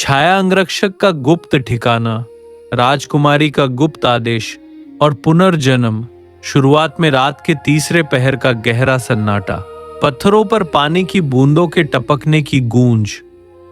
छाया अंगरक्षक का गुप्त ठिकाना, राजकुमारी का गुप्त आदेश और पुनर्जन्म। शुरुआत में रात के तीसरे पहर का गहरा सन्नाटा, पत्थरों पर पानी की बूंदों के टपकने की गूंज,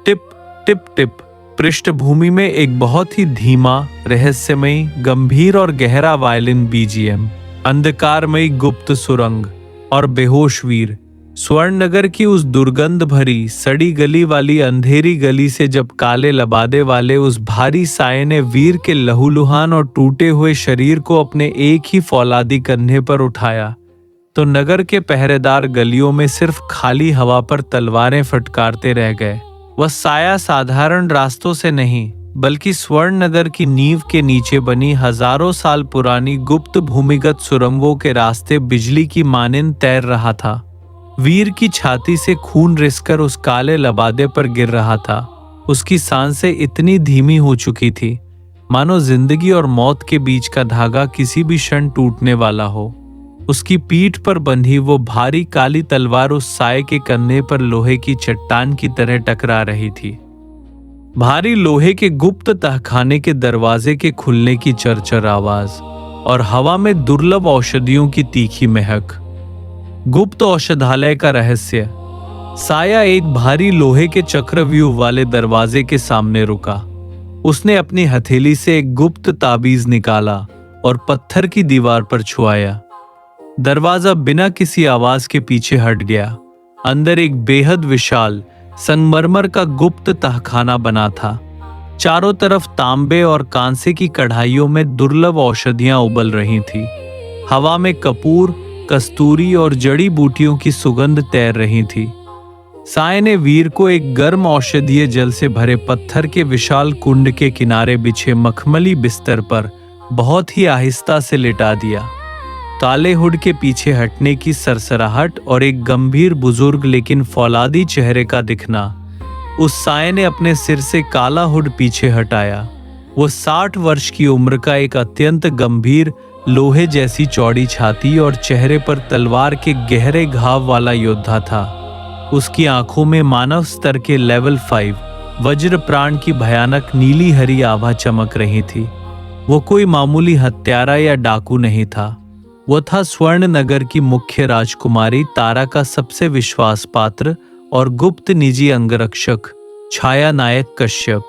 टिप टिप टिप। पृष्ठभूमि में एक बहुत ही धीमा, रहस्यमयी, गंभीर और गहरा वायलिन बीजीएम। अंधकारमयी गुप्त सुरंग और बेहोश वीर। स्वर्णनगर की उस दुर्गंध भरी, सड़ी गली वाली अंधेरी गली से जब काले लबादे वाले उस भारी साये ने वीर के लहूलुहान और टूटे हुए शरीर को अपने एक ही फौलादी कंधे पर उठाया, तो नगर के पहरेदार गलियों में सिर्फ खाली हवा पर तलवारें फटकारते रह गए। वह साया साधारण रास्तों से नहीं, बल्कि स्वर्णनगर की नींव के नीचे बनी हजारों साल पुरानी गुप्त भूमिगत सुरंगों के रास्ते बिजली की मानिंद तैर रहा था। वीर की छाती से खून रिसकर उस काले लबादे पर गिर रहा था। उसकी सांसें इतनी धीमी हो चुकी थी, मानो जिंदगी और मौत के बीच का धागा किसी भी क्षण टूटने वाला हो। उसकी पीठ पर बंधी वो भारी काली तलवार उस साये के कंधे पर लोहे की चट्टान की तरह टकरा रही थी। भारी लोहे के गुप्त तहखाने के दरवाजे के खुलने की चरचर आवाज और हवा में दुर्लभ औषधियों की तीखी महक। गुप्त औषधालय का रहस्य। साया एक भारी लोहे के चक्रव्यूह वाले दरवाजे के सामने रुका। उसने अपनी हथेली से एक गुप्त ताबीज निकाला और पत्थर की दीवार पर छुआया। दरवाजा बिना किसी आवाज के पीछे हट गया। अंदर एक बेहद विशाल संगमरमर का गुप्त तहखाना बना था। चारों तरफ तांबे और कांसे की कढ़ाइयों में दुर्लभ औषधियां उबल रही थी। हवा में कपूर, कस्तूरी और जड़ी बूटियों की सुगंध तैर रही थी। साये ने वीर को एक गर्म औषधीय जल से भरे पत्थर के विशाल कुंड के किनारे बिछे मखमली बिस्तर पर बहुत ही आहिस्ता से लिटा दिया। काले हुड के पीछे हटने की सरसराहट और एक गंभीर बुजुर्ग लेकिन फौलादी चेहरे का दिखना। उस साये ने अपने सिर से काला हुड पीछे हटाया। वो 60 वर्ष की उम्र का एक अत्यंत गंभीर, लोहे जैसी चौड़ी छाती और चेहरे पर तलवार के गहरे घाव वाला योद्धा था। उसकी आंखों में मानव स्तर के लेवल 5 वज्र प्राण की भयानक नीली हरी आभा चमक रही थी। वो कोई मामूली हत्यारा या डाकू नहीं था। वो था स्वर्णनगर की मुख्य राजकुमारी तारा का सबसे विश्वास पात्र और गुप्त निजी अंगरक्षक, छाया नायक कश्यप।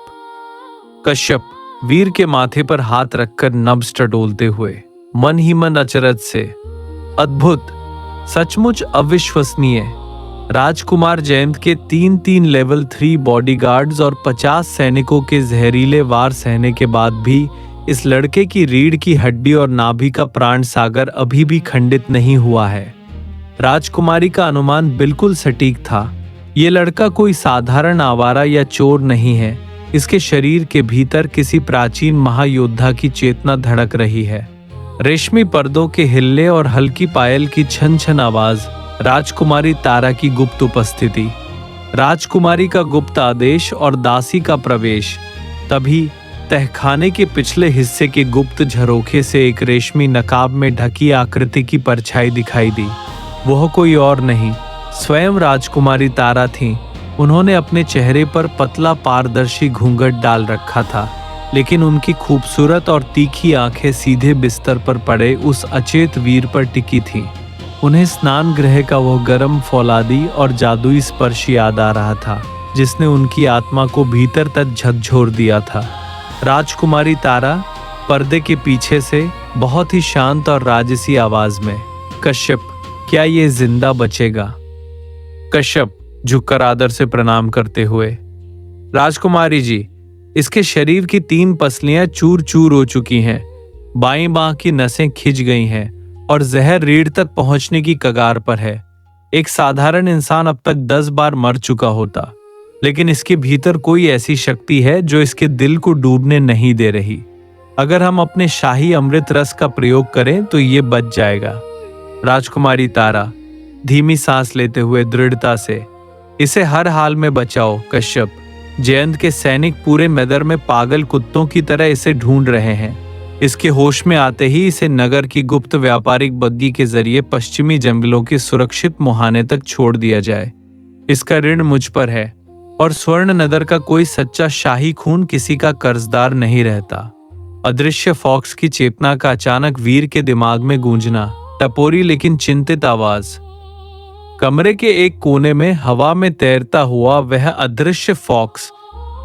कश्यप वीर के माथे पर हाथ रखकर नब्ज टटोलते हुए मन ही मन अचरज से, अद्भुत, सचमुच अविश्वसनीय। राजकुमार जयंत के 3 लेवल 3 बॉडीगार्ड्स और 50 सैनिकों के जहरीले वार सहने के बाद भी इस लड़के की रीढ़ की हड्डी और नाभि का प्राण सागर अभी भी खंडित नहीं हुआ है। राजकुमारी का अनुमान बिल्कुल सटीक था। ये लड़का कोई साधारण आवारा या चोर नहीं है। इसके शरीर के भीतर किसी प्राचीन महायोद्धा की चेतना धड़क रही है। रेशमी पर्दों के हिलने और हल्की पायल की छन छन आवाज, राजकुमारी तारा की गुप्त उपस्थिति, राजकुमारी का गुप्त आदेश और दासी का प्रवेश। तभी तहखाने के पिछले हिस्से के गुप्त झरोखे से एक रेशमी नकाब में ढकी आकृति की परछाई दिखाई दी। वह कोई और नहीं, स्वयं राजकुमारी तारा थीं। उन्होंने अपने चेहरे पर पतला पारदर्शी घूंघट डाल रखा था, लेकिन उनकी खूबसूरत और तीखी आंखें सीधे बिस्तर पर पड़े उस अचेत वीर पर टिकी थीं। उन्हें स्नान गृह का वह गर्म फौलादी और जादुई स्पर्श याद आ रहा था, जिसने उनकी आत्मा को भीतर तक झकझोर दिया था। राजकुमारी तारा पर्दे के पीछे से बहुत ही शांत और राजसी आवाज में, कश्यप, क्या ये जिंदा बचेगा? कश्यप झुककर आदर से प्रणाम करते हुए, राजकुमारी जी, इसके शरीर की 3 पसलियां चूर चूर हो चुकी हैं। बाईं बांह की नसें खिंच गई हैं और जहर रीढ़ तक पहुंचने की कगार पर है। एक साधारण इंसान अब तक 10 बार मर चुका होता, लेकिन इसके भीतर कोई ऐसी शक्ति है जो इसके दिल को डूबने नहीं दे रही। अगर हम अपने शाही अमृत रस का प्रयोग करें तो ये बच जाएगा। राजकुमारी तारा धीमी सांस लेते हुए दृढ़ता से, इसे हर हाल में बचाओ कश्यप। जयंत के सैनिक पूरे मैदान में पागल कुत्तों की तरह इसे ढूंढ रहे हैं। इसके होश में आते ही इसे नगर की गुप्त व्यापारिक बग्गी के जरिए पश्चिमी जंगलों के सुरक्षित मुहाने तक छोड़ दिया जाए। इसका ऋण मुझ पर है। और स्वर्ण नगर का कोई सच्चा शाही खून किसी का कर्जदार नहीं रहता। अदृश्य फॉक्स की चेतना का अचानक वीर के दिमाग में गूंजना, टपोरी लेकिन चिंतित आवाज। कमरे के एक कोने में हवा में तैरता हुआ वह अदृश्य फॉक्स,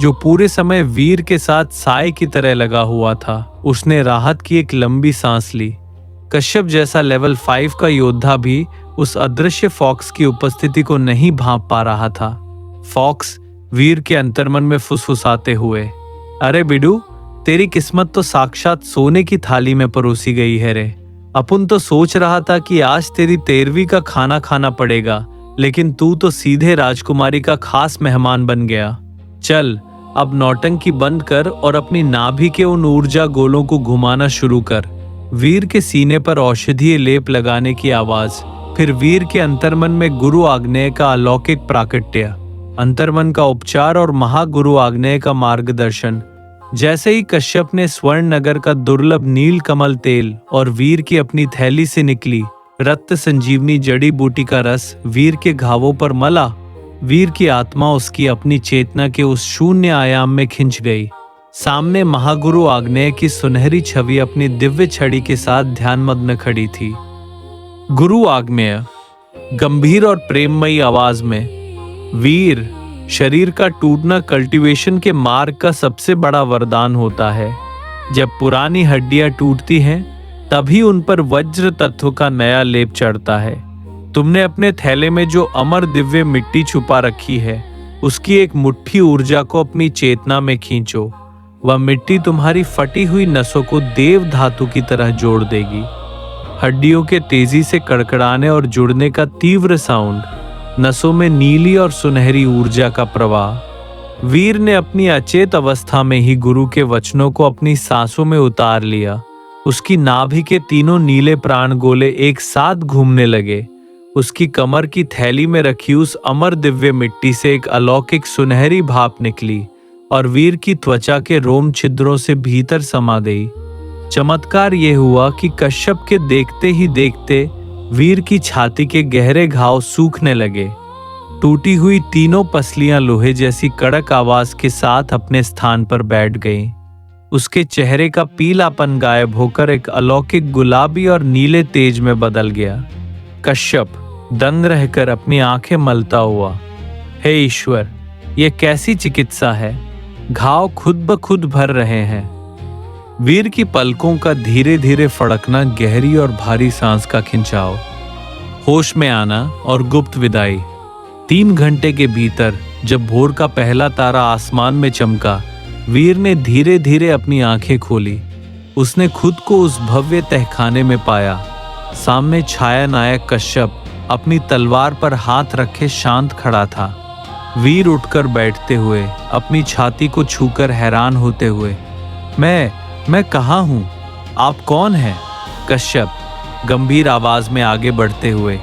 जो पूरे समय वीर के साथ साए की तरह लगा हुआ था, उसने राहत की एक लंबी सांस ली। कश्यप जैसा लेवल 5 का योद्धा भी उस अदृश्य फॉक्स की उपस्थिति को नहीं भांप पा रहा था। फॉक्स वीर के अंतर्मन में फुसफुसाते हुए, अरे बिडू, तेरी किस्मत तो साक्षात सोने की थाली में परोसी गई है रे। अपन तो सोच रहा था कि आज तेरी 13वीं का खाना खाना पड़ेगा, लेकिन तू तो सीधे राजकुमारी का खास मेहमान बन गया। चल, अब नौटंकी बंद कर और अपनी नाभि के उन ऊर्जा गोलों को घुमाना शुरू कर। वीर के सीने पर औषधीय लेप लगाने की आवाज, फिर वीर के अंतर्मन में गुरु आग्नेय का अलौकिक प्राकट्य, अंतर्मन का उपचार और महागुरु आग्नेय का मार्गदर्शन। जैसे ही कश्यप ने स्वर्ण नगर का दुर्लभ नील कमल तेल और वीर की अपनी थैली से निकली रक्त संजीवनी जड़ी बूटी का रस वीर के घावों पर मला, वीर की आत्मा उसकी अपनी चेतना के उस शून्य आयाम में खिंच गई। सामने महागुरु आग्नेय की सुनहरी छवि अपनी दिव्य छड़ी के साथ ध्यानमग्न खड़ी थी। गुरु आग्नेय गंभीर और प्रेममयी आवाज में, वीर, शरीर का टूटना कल्टीवेशन के मार्ग का सबसे बड़ा वरदान होता है। जब पुरानी हड्डियां टूटती हैं, तभी उन पर वज्र तत्व का नया लेप चढ़ता है। तुमने अपने थैले में जो अमर दिव्य मिट्टी छुपा रखी है, उसकी एक मुट्ठी ऊर्जा को अपनी चेतना में खींचो। वह मिट्टी तुम्हारी फटी हुई नसों को देव धातु की तरह जोड़ देगी। हड्डियों के तेजी से कड़कड़ाने और जुड़ने का तीव्र साउंड, नसों में नीली और सुनहरी ऊर्जा का प्रवाह। वीर ने अपनी अचेत अवस्था में ही गुरु के वचनों को अपनी सांसों में उतार लिया। उसकी नाभि के तीनों नीले प्राण गोले एक साथ घूमने लगे। उसकी कमर की थैली में रखी उस अमर दिव्य मिट्टी से एक अलौकिक सुनहरी भाप निकली और वीर की त्वचा के रोम छिद्रों से भीतर समा गई। चमत्कार यह हुआ कि कश्यप के देखते ही देखते वीर की छाती के गहरे घाव सूखने लगे। टूटी हुई तीनों पसलियां लोहे जैसी कड़क आवाज के साथ अपने स्थान पर बैठ गईं। उसके चेहरे का पीलापन गायब होकर एक अलौकिक गुलाबी और नीले तेज में बदल गया। कश्यप दंग रहकर अपनी आंखें मलता हुआ, हे ईश्वर, यह कैसी चिकित्सा है? घाव खुद ब खुद भर रहे हैं। वीर की पलकों का धीरे धीरे फड़कना, गहरी और भारी सांस का खिंचाव, होश में आना और गुप्त विदाई। 3 घंटे के भीतर जब भोर का पहला तारा आसमान में चमका, वीर ने धीरे धीरे अपनी आंखें खोली। उसने खुद को उस भव्य तहखाने में पाया। सामने छाया नायक कश्यप अपनी तलवार पर हाथ रखे शांत खड़ा था। वीर उठकर बैठते हुए, अपनी छाती को छूकर हैरान होते हुए, मैं कहाँ हूँ? आप कौन हैं? कश्यप गंभीर आवाज में आगे बढ़ते हुए,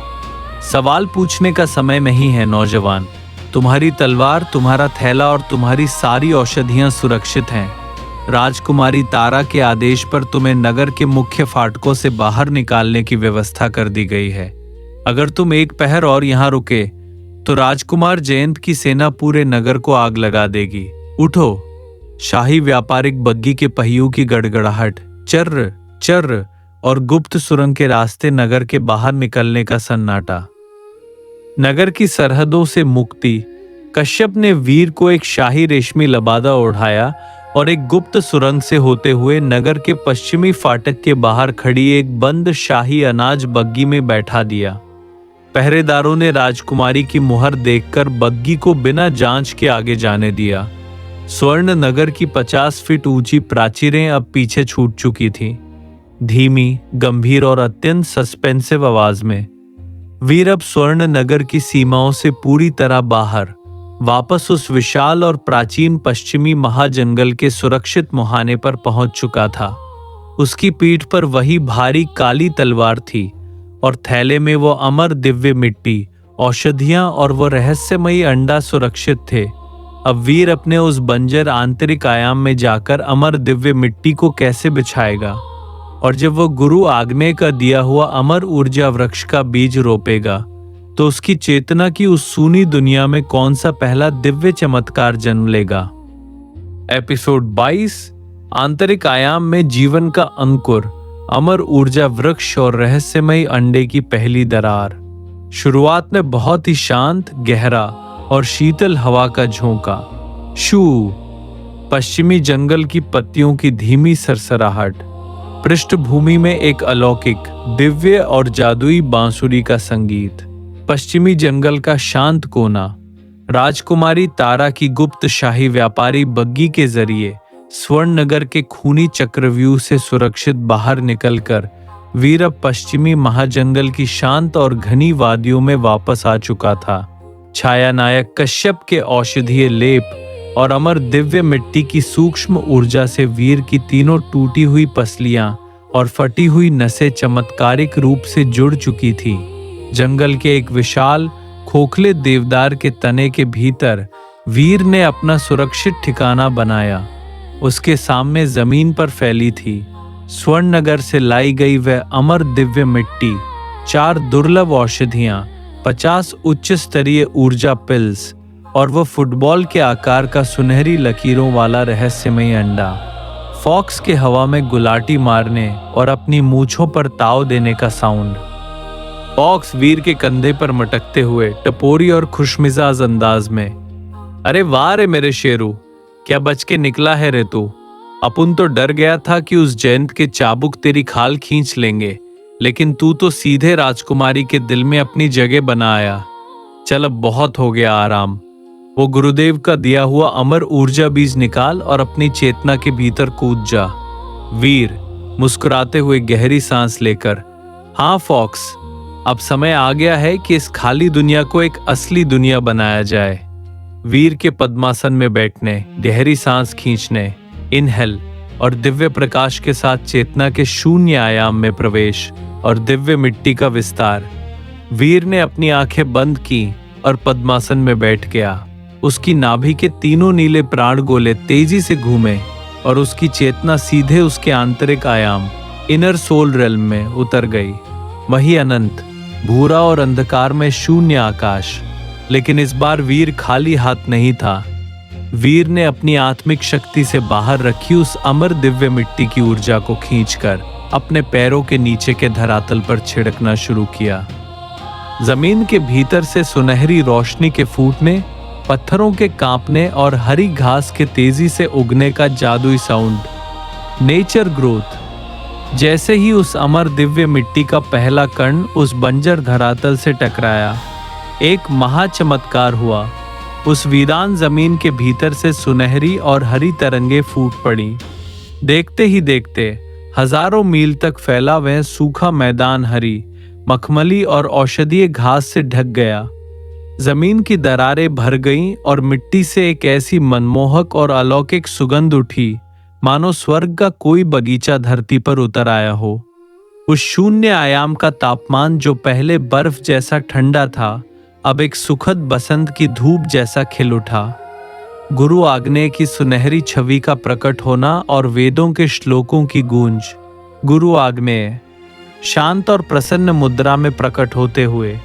सवाल पूछने का समय नहीं है नौजवान। तुम्हारी तलवार, तुम्हारा थैला और तुम्हारी सारी औषधियां सुरक्षित हैं। राजकुमारी तारा के आदेश पर तुम्हें नगर के मुख्य फाटकों से बाहर निकालने की व्यवस्था कर दी गई है। अगर तुम एक पहर और यहाँ रुके तो राजकुमार जयंत की सेना पूरे नगर को आग लगा देगी। उठो। शाही व्यापारिक बग्गी के पहियों की गड़गड़ाहट, चर्र चर्र और गुप्त सुरंग के रास्ते, नगर के बाहर निकलने का सन्नाटा। नगर की सरहदों से मुक्ति। कश्यप ने वीर को एक शाही रेशमी लबादा ओढ़ाया और एक गुप्त सुरंग से होते हुए नगर के पश्चिमी फाटक के बाहर खड़ी एक बंद शाही अनाज बग्गी में बैठा दिया। पहरेदारों ने राजकुमारी की मुहर देखकर बग्गी को बिना जांच के आगे जाने दिया। स्वर्ण नगर की 50 फीट ऊंची प्राचीरें अब पीछे छूट चुकी थीं। धीमी, गंभीर और अत्यंत सस्पेंसिव आवाज में वीर अब स्वर्ण नगर की सीमाओं से पूरी तरह बाहर, वापस उस विशाल और प्राचीन पश्चिमी महाजंगल के सुरक्षित मुहाने पर पहुंच चुका था। उसकी पीठ पर वही भारी काली तलवार थी और थैले में वो अमर दिव्य मिट्टी, औषधियां और वो रहस्यमयी अंडा सुरक्षित थे। अब वीर अपने उस बंजर आंतरिक आयाम में जाकर अमर दिव्य मिट्टी को कैसे बिछाएगा, और जब वो गुरु आग्नेय का दिया हुआ अमर ऊर्जा वृक्ष का बीज रोपेगा तो उसकी चेतना की उस सूनी दुनिया में कौन सा पहला दिव्य चमत्कार जन्म लेगा। एपिसोड 22, आंतरिक आयाम में जीवन का अंकुर, अमर ऊर्जा वृक्ष और रहस्यमयी अंडे की पहली दरार। शुरुआत में बहुत ही शांत, गहरा और शीतल हवा का झोंका। शू, पश्चिमी जंगल की पत्तियों की धीमी सरसराहट। पृष्ठभूमि में एक अलौकिक, दिव्य और जादुई बांसुरी का संगीत। पश्चिमी जंगल का शांत कोना। राजकुमारी तारा की गुप्त शाही व्यापारी बग्गी के जरिए स्वर्णनगर के खूनी चक्रव्यूह से सुरक्षित बाहर निकलकर वीर अब पश्चिमी महाजंगल की शांत और घनी वादियों में वापस आ चुका था। छाया नायक कश्यप के औषधीय लेप और अमर दिव्य मिट्टी की सूक्ष्म ऊर्जा से वीर की तीनों टूटी हुई पसलियां और फटी हुई नसें चमत्कारिक रूप से जुड़ चुकी थी। जंगल के एक विशाल खोखले देवदार के तने के भीतर वीर ने अपना सुरक्षित ठिकाना बनाया। उसके सामने जमीन पर फैली थी स्वर्णनगर से लाई गई वह अमर दिव्य मिट्टी, 4 दुर्लभ औषधियां, 50 उच्च स्तरीय ऊर्जा पिल्स और वह फुटबॉल के आकार का सुनहरी लकीरों वाला रहस्यमयी अंडा। फॉक्स के हवा में गुलाटी मारने और अपनी मूंछों पर ताव देने का साउंड। फॉक्स वीर के कंधे पर मटकते हुए टपोरी और खुशमिजाज अंदाज में, अरे वाह रे मेरे शेरू, क्या बच के निकला है रे तू। अपुन तो डर गया था कि उस जयंत के चाबुक तेरी खाल खींच लेंगे, लेकिन तू तो सीधे राजकुमारी के दिल में अपनी जगह बना आया। चल अब बहुत हो गया आराम। वो गुरुदेव का दिया हुआ अमर ऊर्जा बीज निकाल और अपनी चेतना के भीतर कूद जा। वीर मुस्कुराते हुए गहरी सांस लेकर, हाँ फॉक्स, अब समय आ गया है कि इस खाली दुनिया को एक असली दुनिया बनाया जाए। वीर के पद्मासन में बैठने, गहरी सांस खींचने, इनहेल और दिव्य प्रकाश के साथ चेतना के शून्य आयाम में प्रवेश और दिव्य मिट्टी का विस्तार। वीर ने अपनी आंखें बंद की और पद्मासन में बैठ गया। उसकी नाभि के तीनों नीले प्राण गोले तेजी से घूमे और उसकी चेतना सीधे उसके आंतरिक आयाम, इनर सोल रेल्म में उतर गई। वही अनंत, भूरा और अंधकार में शून्य आकाश। लेकिन इस बार वीर खाली हाथ नहीं था। वीर ने अपनी आत्मिक शक्ति से बाहर रखी उस अमर दिव्य मिट्टी की ऊर्जा को खींचकर अपने पैरों के नीचे के धरातल पर छिड़कना शुरू किया। जमीन के भीतर से सुनहरी रोशनी के फूटने, पत्थरों के कांपने और हरी घास के तेजी से उगने का जादुई साउंड। Nature growth. जैसे ही उस अमर दिव्य मिट्टी का पहला कण उस बंजर धरातल से टकराया, एक महाचमत्कार हुआ। उस वीरान जमीन के भीतर से सुनहरी और हरी तरंगे फूट पड़ी। देखते ही देखते हजारों मील तक फैला वह सूखा मैदान हरी, मखमली और औषधीय घास से ढक गया। जमीन की दरारें भर गईं और मिट्टी से एक ऐसी मनमोहक और अलौकिक सुगंध उठी मानो स्वर्ग का कोई बगीचा धरती पर उतर आया हो। उस शून्य आयाम का तापमान जो पहले बर्फ जैसा ठंडा था, अब एक सुखद बसंत की धूप जैसा खिल उठा। गुरु आग्नेय की सुनहरी छवि का प्रकट होना और वेदों के श्लोकों की गूंज। गुरु आग्नेय शांत और प्रसन्न मुद्रा में प्रकट होते हुए,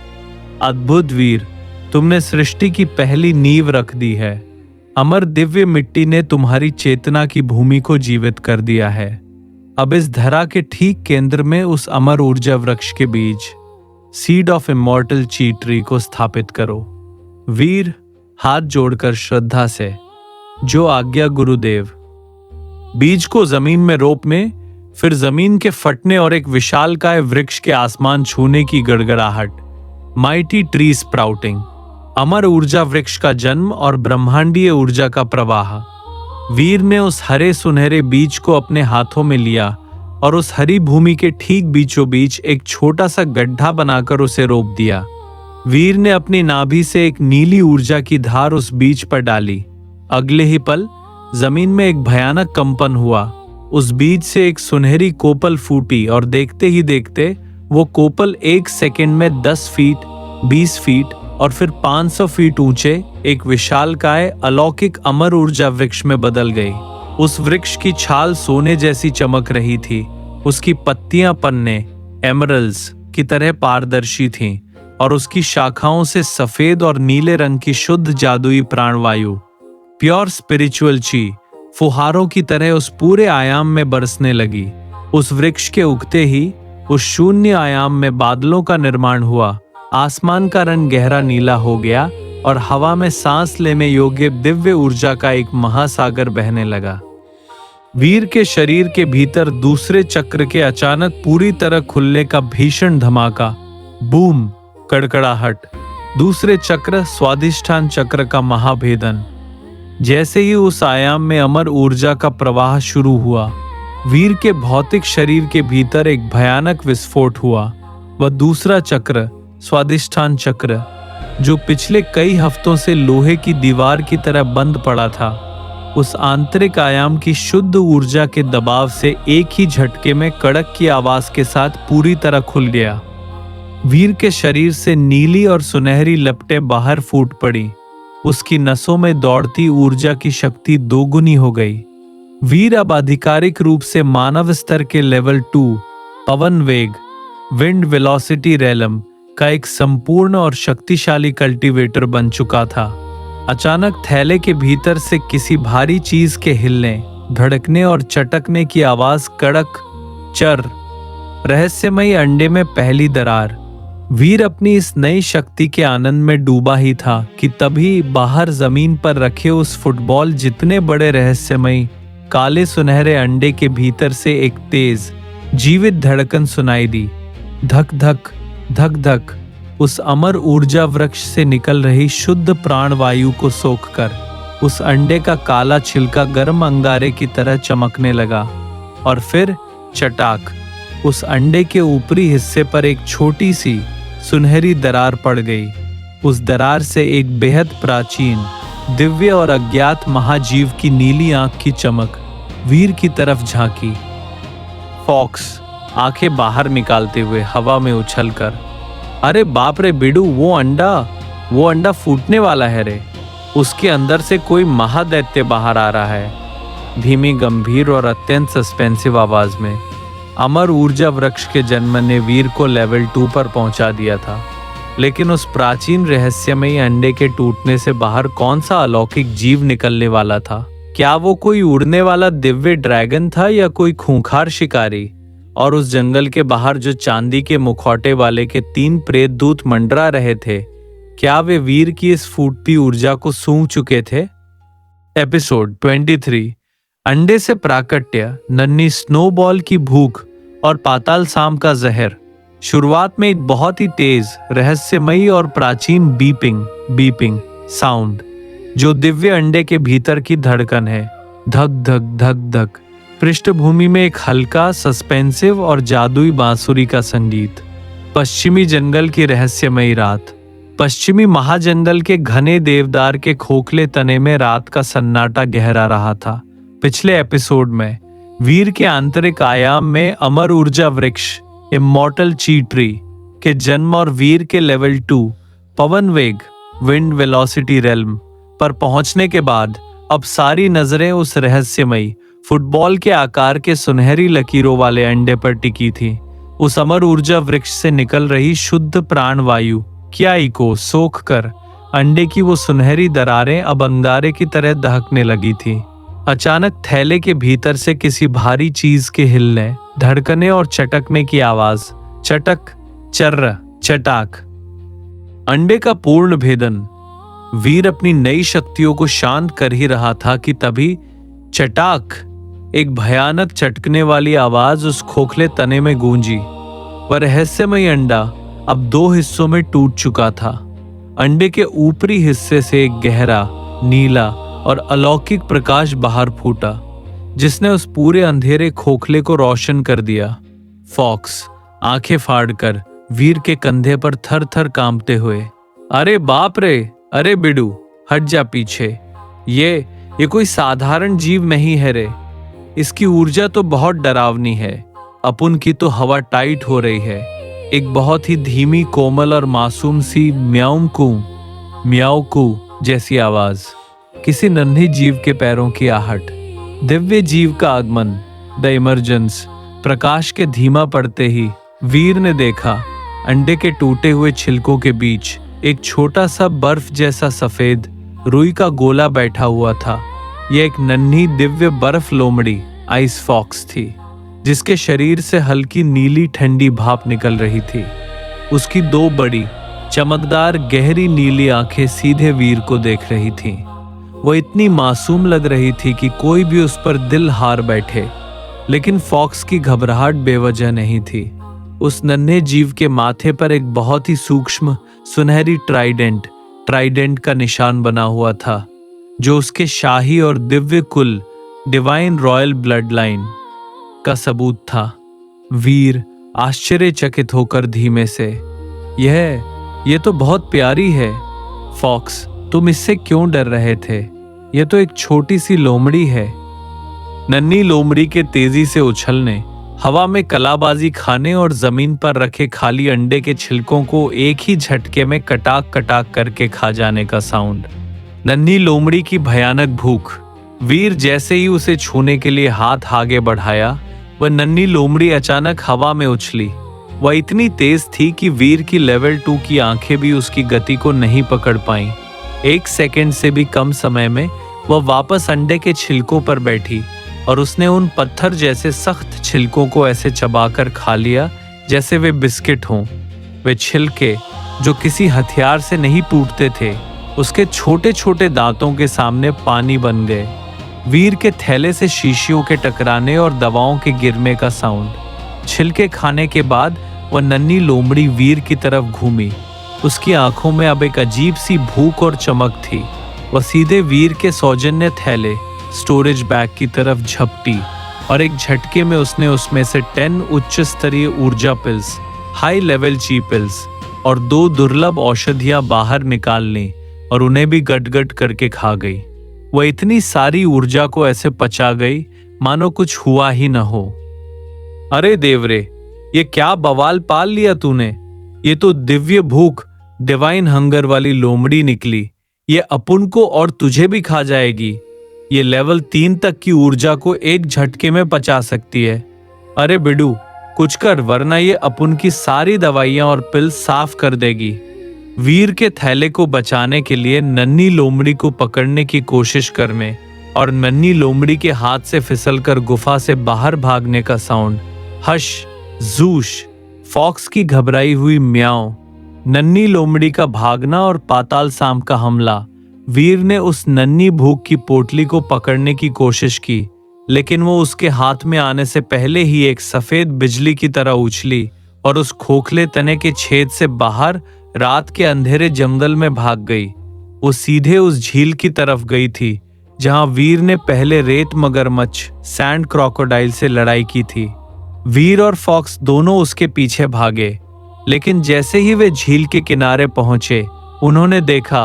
अद्भुत वीर, तुमने सृष्टि की पहली नींव रख दी है। अमर दिव्य मिट्टी ने तुम्हारी चेतना की भूमि को जीवित कर दिया है। अब इस धरा के ठीक केंद्र में उस अमर ऊर्जा वृक्ष के बीज, सीड ऑफ इमॉर्टल ची ट्री को स्थापित करो। वीर हाथ जोड़कर श्रद्धा से, जो आज्ञा गुरुदेव। बीज को जमीन में रोप में, फिर जमीन के फटने और एक विशालकाय वृक्ष के आसमान छूने की गड़गड़ाहट। Mighty tree sprouting. अमर ऊर्जा वृक्ष का जन्म और ब्रह्मांडीय ऊर्जा का प्रवाह। वीर ने उस हरे सुनहरे बीज को अपने हाथों में लिया और उस हरी भूमि के ठीक बीचों बीच एक छोटा सा गड्ढा बनाकर उसे रोप दिया। वीर ने अपनी नाभि से एक नीली ऊर्जा की धार उस बीज पर डाली। अगले ही पल जमीन में एक भयानक कंपन हुआ। उस बीज से एक सुनहरी कोपल फूटी और देखते ही देखते वो कोपल 1 सेकंड में 10 फीट, 20 फीट और फिर 500 फीट ऊंचे एक विशालकाय अलौकिक अमर ऊर्जा वृक्ष में बदल गई। उस वृक्ष की छाल सोने जैसी चमक रही थी। उसकी पत्तियां पन्ने, एमरल्ड्स की तरह पारदर्शी थीं और उसकी शाखाओं से सफेद और नीले रंग की शुद्ध जादुई प्राणवायु, प्योर स्पिरिचुअल ची, फुहारों की तरह उस पूरे आयाम में बरसने लगी। उस वृक्ष के उगते ही उस शून्य आयाम में बादलों का निर्माण हुआ। आसमान का रंग गहरा नीला हो गया और हवा में सांस लेने योग्य दिव्य ऊर्जा का एक महासागर बहने लगा। वीर के शरीर के भीतर दूसरे चक्र के अचानक पूरी तरह खुलने का भीषण धमाका, बूम, कड़कड़ाहट। दूसरे चक्र स्वादिष्ठान चक्र का महाभेदन। जैसे ही उस आयाम में अमर ऊर्जा का प्रवाह शुरू हुआ, वीर के भौतिक शरीर के भीतर एक भयानक विस्फोट हुआ। वह दूसरा चक्र, स्वादिष्ठान चक्र, जो पिछले कई हफ्तों से लोहे की दीवार की तरह बंद पड़ा था, उस आंतरिक आयाम की शुद्ध ऊर्जा के दबाव से एक ही झटके में कड़क की आवाज के साथ पूरी तरह खुल गया। वीर के शरीर से नीली और सुनहरी लपटें बाहर फूट पड़ी। उसकी नसों में दौड़ती ऊर्जा की शक्ति दोगुनी हो गई। वीर अब आधिकारिक रूप से मानव स्तर के लेवल 2 पवन वेग, विंड वेलोसिटी रेलम का एक संपूर्ण और शक्तिशाली कल्टीवेटर बन चुका था। अचानक थैले के भीतर से किसी भारी चीज के हिलने, धड़कने और चटकने की आवाज, कड़क, चर, रहस्यमयी अंडे में पहली दरार। वीर अपनी इस नई शक्ति के आनंद में डूबा ही था कि तभी बाहर जमीन पर रखे उस फुटबॉल जितने बड़े रहस्यमयी काले सुनहरे अंडे के भीतर से एक तेज जीवित धड़कन सुनाई दी। धक धक धक धक। उस अमर ऊर्जा वृक्ष से निकल रही शुद्ध प्राणवायु को सोखकर उस अंडे का काला छिलका गर्म अंगारे की तरह चमकने लगा। और फिर चटाक, उस अंडे के ऊपरी हिस्से पर एक छोटी सी सुनहरी दरार पड़ गई। उस दरार से एक बेहद प्राचीन, दिव्य और अज्ञात महाजीव की नीली आंख की चमक वीर की तरफ झांकी। फॉक्स आंखें बाहर निकालते हुए हवा में उछलकर, अरे बाप रे बिडू, वो अंडा फूटने वाला है रे। उसके अंदर से कोई महादैत्य बाहर आ रहा है। धीमी, गंभीर और अत्यंत सस्पेंसिव आवाज में। अमर ऊर्जा वृक्ष के जन्म ने वीर को लेवल 2 पर पहुंचा दिया था, लेकिन उस प्राचीन रहस्यमयी अंडे के टूटने से बाहर कौन सा अलौकिक जीव निकलने वाला था? क्या वो कोई उड़ने वाला दिव्य ड्रैगन था या कोई खूंखार शिकारी? और उस जंगल के बाहर जो चांदी के मुखौटे वाले के 3 प्रेत दूत मंडरा रहे थे, क्या वे वीर की इस फूटती ऊर्जा को सूंघ चुके थे? एपिसोड 23। अंडे से प्राकट्य, नन्ही स्नोबॉल की भूख और पाताल सांप का जहर। शुरुआत में एक बहुत ही तेज, रहस्यमयी और प्राचीन बीपिंग साउंड, जो दिव्य अंडे के भीतर की धड़कन है। धक धक धक धक। पृष्ठभूमि में एक हल्का, सस्पेंसिव और जादुई बांसुरी का संगीत। पश्चिमी जंगल की रहस्यमयी रात। पश्चिमी महाजंगल के घने देवदार के खोखले तने में रात का सन्नाटा गहरा रहा था। पिछले एपिसोड में वीर के आंतरिक आयाम में अमर ऊर्जा वृक्ष, इमॉर्टल ची ट्री के जन्म और वीर के लेवल 2 पवन वेग, विंड वेलोसिटी रेल्म पर पहुंचने के बाद अब सारी नजरें उस रहस्यमयी फुटबॉल के आकार के सुनहरी लकीरों वाले अंडे पर टिकी थी। उस अमर ऊर्जा वृक्ष से निकल रही शुद्ध प्राणवायु क्याई को सोख कर अंडे की वो सुनहरी दरारें अब अंगारे की तरह दहकने लगी थी। अचानक थैले के भीतर से किसी भारी चीज के हिलने, धड़कने और चटकने की आवाज। चटक, चर्र, चटाक। अंडे का पूर्ण भेदन। वीर अपनी नई शक्तियों को शांत कर ही रहा था कि तभी चटाक, एक भयानक चटकने वाली आवाज उस खोखले तने में गूंजी। वह रहस्यमयी अंडा अब 2 हिस्सों में टूट चुका था। अंडे के ऊपरी हिस्से से एक गहरा, नीला और अलौकिक प्रकाश बाहर फूटा, जिसने उस पूरे अंधेरे खोखले को रोशन कर दिया। फॉक्स आंखें फाड़कर वीर के कंधे पर थर थर कांपते हुए, अरे बाप रे, अरे बिडू, हट जा पीछे। ये कोई साधारण जीव नहीं है रे। इसकी ऊर्जा तो बहुत डरावनी है। अपुन की तो हवा टाइट हो रही है। एक बहुत ही धीमी, कोमल और मासूम सी म्याऊ कू जैसी आवाज। किसी नन्ही जीव के पैरों की आहट। दिव्य जीव का आगमन, द इमर्जेंस। प्रकाश के धीमा पड़ते ही वीर ने देखा अंडे के टूटे हुए छिलकों के बीच एक छोटा सा बर्फ जैसा सफेद रुई का गोला बैठा हुआ था। यह एक नन्ही दिव्य बर्फ लोमड़ी आइस फॉक्स थी, जिसके शरीर से हल्की नीली ठंडी भाप निकल रही थी। उसकी दो बड़ी चमकदार गहरी नीली आंखें सीधे वीर को देख रही थीं। वो इतनी मासूम लग रही थी कि कोई भी उस पर दिल हार बैठे, लेकिन फॉक्स की घबराहट बेवजह नहीं थी। उस नन्हे जीव के माथे पर एक बहुत ही सूक्ष्म सुनहरी ट्राइडेंट का निशान बना हुआ था, जो उसके शाही और दिव्य कुल डिवाइन रॉयल ब्लड लाइन का सबूत था। वीर आश्चर्यचकित होकर धीमे से, यह तो बहुत प्यारी है। फॉक्स, तुम इससे क्यों डर रहे थे? यह तो एक छोटी सी लोमड़ी है। नन्ही लोमड़ी के तेजी से उछलने, हवा में कलाबाजी खाने और जमीन पर रखे खाली अंडे के छिलकों को एक ही झटके में कटाक कटाक करके खा जाने का साउंड। नन्ही लोमड़ी की भयानक भूख। वीर जैसे ही उसे छूने के लिए हाथ आगे बढ़ाया, वह नन्ही लोमड़ी अचानक हवा में उछली। वह इतनी तेज थी कि वीर की लेवल 2 की आंखें भी उसकी गति को नहीं पकड़ पाईं। 1 सेकंड से भी कम समय में वह वापस अंडे के छिलकों पर बैठी और उसने उन पत्थर जैसे सख्त छिलकों को ऐसे चबाकर खा लिया जैसे वे बिस्किट हों। वे छिलके, जो किसी हथियार से नहीं टूटते थे, उसके छोटे छोटे दांतों के सामने पानी बन गए। वीर के थैले से शीशियों के टकराने और दवाओं के गिरने का साउंड। छिलके खाने के बाद वह नन्ही लोमड़ी वीर की तरफ घूमी। उसकी आंखों में अब एक अजीब सी भूख और चमक थी। वह सीधे वीर के सौजन्य थैले स्टोरेज बैग की तरफ झपटी और एक झटके में उसने उसमें से 10 उच्च स्तरीय ऊर्जा पिल्स, हाई लेवल ची पिल्स और 2 दुर्लभ औषधियां बाहर निकाल ली और उन्हें भी गट-गट करके खा गई। वह इतनी सारी ऊर्जा को ऐसे पचा गई मानो कुछ हुआ ही न हो। अरे देवरे, ये क्या बवाल पाल लिया तूने? ये तो दिव्य भूख, डिवाइन हंगर वाली लोमड़ी निकली। ये अपुन को और तुझे भी खा जाएगी। ये लेवल 3 तक की ऊर्जा को एक झटके में पचा सकती है। अरे बिडू, कुछ कर, वरना ये अपुन की सारी दवाइयां और पिल साफ कर देगी। वीर के थैले को बचाने के लिए नन्ही लोमड़ी को पकड़ने की कोशिश कर में और नन्ही लोमड़ी के हाथ से फिसलकर गुफा से बाहर भागने का साउंड। हश, जूश, फॉक्स की घबराई हुई म्याऊं, नन्ही लोमड़ी का भागना और पाताल सांप का हमला। वीर ने उस नन्ही भूख की पोटली को पकड़ने की कोशिश की, लेकिन वो उसके हाथ में आने से पहले ही एक सफेद बिजली की तरह उछली और उस खोखले तने के छेद से बाहर रात के अंधेरे जंगल में भाग गई। वो सीधे उस झील की तरफ गई थी जहां वीर ने पहले रेत मगरमच्छ सैंड क्रोकोडाइल से लड़ाई की थी। वीर और फॉक्स दोनों उसके पीछे भागे, लेकिन जैसे ही वे झील के किनारे पहुंचे, उन्होंने देखा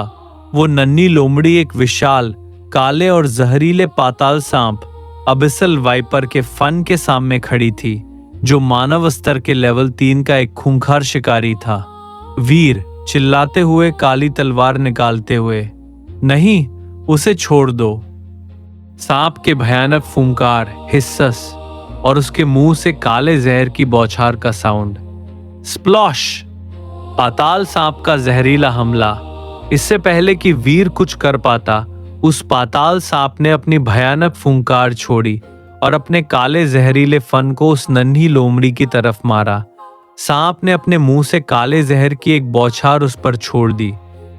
वो नन्ही लोमड़ी एक विशाल काले और जहरीले पाताल सांप अबिसल वाइपर के फन के सामने खड़ी थी, जो मानव स्तर के लेवल 3 का एक खूंखार शिकारी था। वीर चिल्लाते हुए काली तलवार निकालते हुए, नहीं, उसे छोड़ दो। सांप के भयानक फुंकार, हिस्सस और उसके मुंह से काले जहर की बौछार का साउंड। स्प्लॉश, पाताल सांप का जहरीला हमला। इससे पहले कि वीर कुछ कर पाता, उस पाताल सांप ने अपनी भयानक फुंकार छोड़ी और अपने काले जहरीले फन को उस नन्ही लोमड़ी की तरफ मारा। सांप ने अपने मुंह से काले जहर की एक बौछार उस पर छोड़ दी,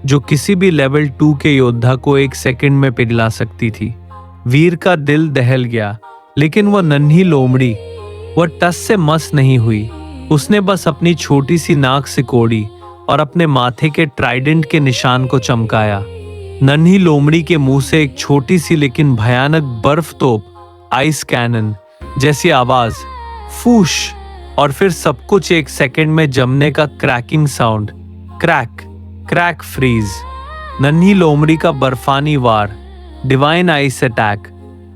जो किसी भी लेवल 2 के योद्धा को 1 सेकंड में पिघला सकती थी। वीर का दिल दहल गया, लेकिन वह नन्ही लोमड़ी, वह टस से मस नहीं हुई। उसने बस अपनी छोटी सी नाक सिकोड़ी और अपने माथे के ट्राइडेंट के निशान को चमकाया। नन्ही लोमड़ी के मुंह से एक छोटी सी लेकिन भयानक बर्फ तोप, आइस कैनन जैसी आवाज, फूश, और फिर सब कुछ 1 सेकंड में जमने का cracking sound. Crack crack freeze. नन्ही लोमड़ी का बर्फानी वार, डिवाइन आइस अटैक।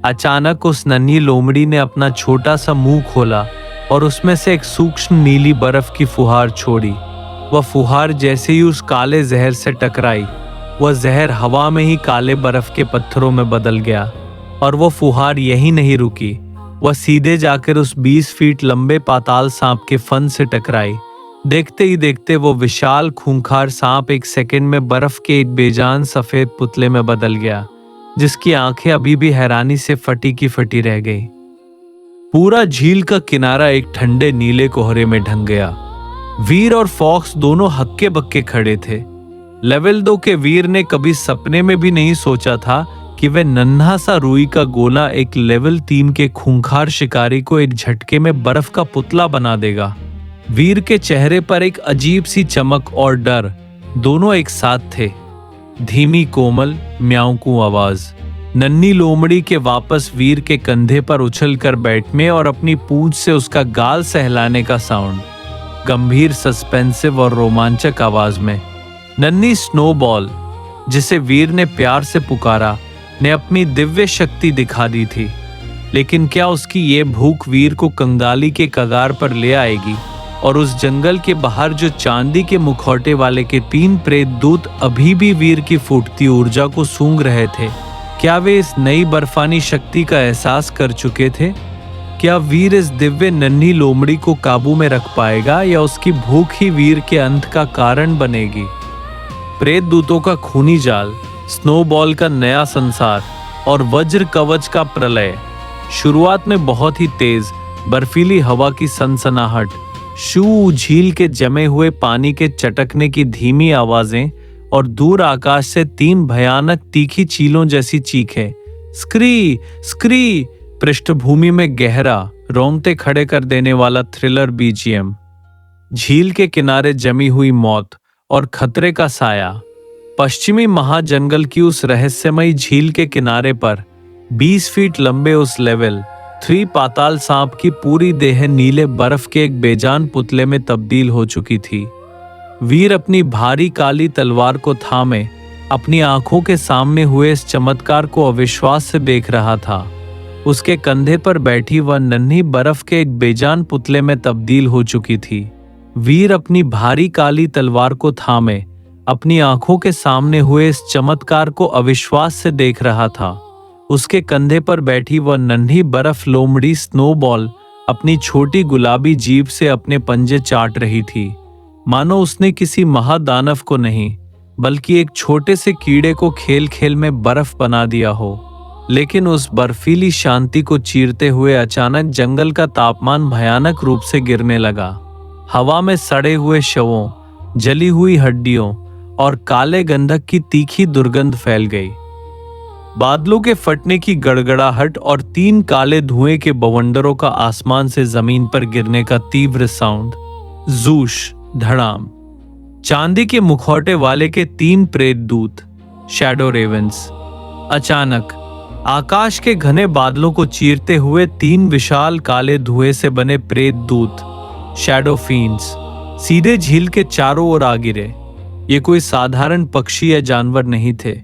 अचानक उस नन्ही लोमड़ी ने अपना छोटा सा मुंह खोला और उसमें से एक सूक्ष्म नीली बर्फ की फुहार छोड़ी। वह फुहार जैसे ही उस काले जहर से टकराई, वह जहर हवा में ही काले बर्फ के पत्थरों में बदल गया। और वह फुहार यहीं नहीं रुकी, वह सीधे जाकर उस 20 फीट लंबे पाताल सांप के फन से टकराई, देखते ही देखते वो विशाल खूंखार सांप एक सेकंड में बर्फ के एक बेजान सफेद पुतले में बदल गया, जिसकी आंखें अभी भी हैरानी से फटी की फटी रह गई। पूरा झील का किनारा एक ठंडे नीले कोहरे में ढंग गया। वीर और फॉक्स दोनों हक्के बक्के खड़े थे। लेवल 2 के वीर ने कभी सपने में भी नहीं सोचा था कि वह नन्हा सा रुई का गोला एक लेवल 3 के खूंखार शिकारी को एक झटके में बर्फ का पुतला बना देगा। वीर के चेहरे पर एक अजीब सी चमक और डर दोनों एक साथ थे। धीमी कोमल म्याऊं आवाज, नन्ही लोमड़ी के वापस वीर के कंधे पर उछलकर बैठने और अपनी पूंछ से उसका गाल सहलाने का साउंड, गंभीर सस्पेंसिव और रोमांचक आवाज में। नन्ही स्नोबॉल, जिसे वीर ने प्यार से पुकारा, ने अपनी दिव्य शक्ति दिखा दी थी। लेकिन क्या उसकी ये भूख वीर को कंगाली के कगार पर ले आएगी? और उस जंगल के बाहर जो चांदी के मुखौटे वाले के 3 प्रेत दूत अभी भी वीर की फूटती ऊर्जा को सूंघ रहे थे। क्या वे इस नई बर्फानी शक्ति का एहसास कर चुके थे? क्या वीर इस दिव्य नन्ही लोमड़ी को काबू में रख पाएगा या उसकी भूख ही वीर के अंत का कारण बनेगी? प्रेत दूतों का खूनी जाल, स्नोबॉल का नया संसार और वज्र कवच का प्रलय। शुरुआत में बहुत ही तेज बर्फीली हवा की सनसनाहट, शू झील के जमे हुए पानी के चटकने की धीमी आवाजें और दूर आकाश से 3 भयानक तीखी चीलों जैसी चीखें। स्क्री स्क्री, पृष्ठभूमि में गहरा रोंगटे खड़े कर देने वाला थ्रिलर बीजीएम। झील के किनारे जमी हुई मौत और खतरे का साया। पश्चिमी महाजंगल की उस रहस्यमयी झील के किनारे पर 20 फीट लंबे उस लेवल 3 पाताल सांप की पूरी देह नीले बर्फ के एक बेजान पुतले में तब्दील हो चुकी थी। वीर अपनी भारी काली तलवार को थामे अपनी आंखों के सामने हुए इस चमत्कार को अविश्वास से देख रहा था। उसके कंधे पर बैठी वह नन्ही बर्फ के एक बेजान पुतले में तब्दील हो चुकी थी। वीर अपनी भारी काली तलवार को थामे अपनी आंखों के सामने हुए इस चमत्कार को अविश्वास से देख रहा था। उसके कंधे पर बैठी वह नन्ही बर्फ लोमड़ी स्नोबॉल अपनी छोटी गुलाबी जीभ से अपने पंजे चाट रही थी, मानो उसने किसी महादानव को नहीं बल्कि एक छोटे से कीड़े को खेल खेल में बर्फ बना दिया हो। लेकिन उस बर्फीली शांति को चीरते हुए अचानक जंगल का तापमान भयानक रूप से गिरने लगा। हवा में सड़े हुए शवों, जली हुई हड्डियों और काले गंधक की तीखी दुर्गंध फैल गई। बादलों के फटने की गड़गड़ाहट और 3 काले धुएं के बवंडरों का आसमान से जमीन पर गिरने का तीव्र साउंड। जूश, धड़ाम। चांदी के मुखौटे वाले के 3 प्रेत दूत, शैडो रेवेंस। अचानक आकाश के घने बादलों को चीरते हुए 3 विशाल काले धुएं से बने प्रेत दूत, शैडो फीन्स, सीधे झील के चारों ओर आ गिरे। ये कोई साधारण पक्षी या जानवर नहीं थे।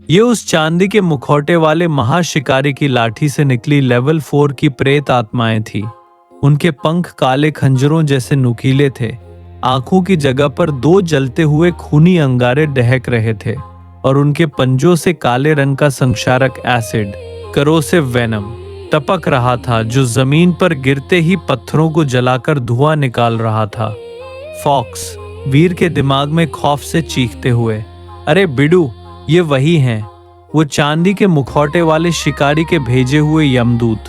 ये उस चांदी के मुखौटे वाले महाशिकारी की लाठी से निकली लेवल 4 की प्रेत आत्माएं थी। उनके पंख काले खंजरों जैसे नुकीले थे। आंखों की जगह पर 2 जलते हुए खूनी अंगारे दहक रहे थे और उनके पंजों से काले रंग का संक्षारक एसिड, करोसिव वेनम, टपक रहा था जो जमीन पर गिरते ही पत्थरों को जलाकर धुआं निकाल रहा था। फॉक्स, वीर के दिमाग में खौफ से चीखते हुए, अरे बिडू, ये वही हैं, वो चांदी के मुखौटे वाले शिकारी के भेजे हुए यमदूत।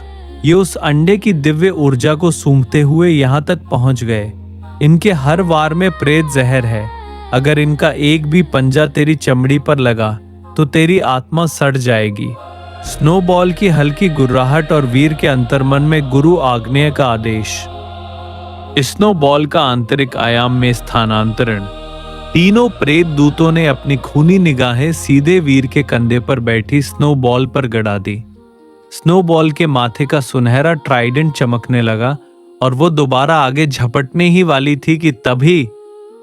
ये उस अंडे की दिव्य ऊर्जा को सूंघते हुए यहाँ तक पहुंच गए। इनके हर वार में प्रेत जहर है। अगर इनका एक भी पंजा तेरी चमड़ी पर लगा तो तेरी आत्मा सड़ जाएगी। स्नोबॉल की हल्की गुर्राहट और वीर के अंतर्मन में गुरु आग्नेय का आदेश। स्नोबॉल का आंतरिक आयाम में स्थानांतरण। तीनों प्रेत दूतों ने अपनी खूनी निगाहें सीधे वीर के कंधे पर बैठी स्नोबॉल पर गड़ा दी। स्नोबॉल के माथे का सुनहरा ट्राइडेंट चमकने लगा और वो दोबारा आगे झपटने ही वाली थी कि तभी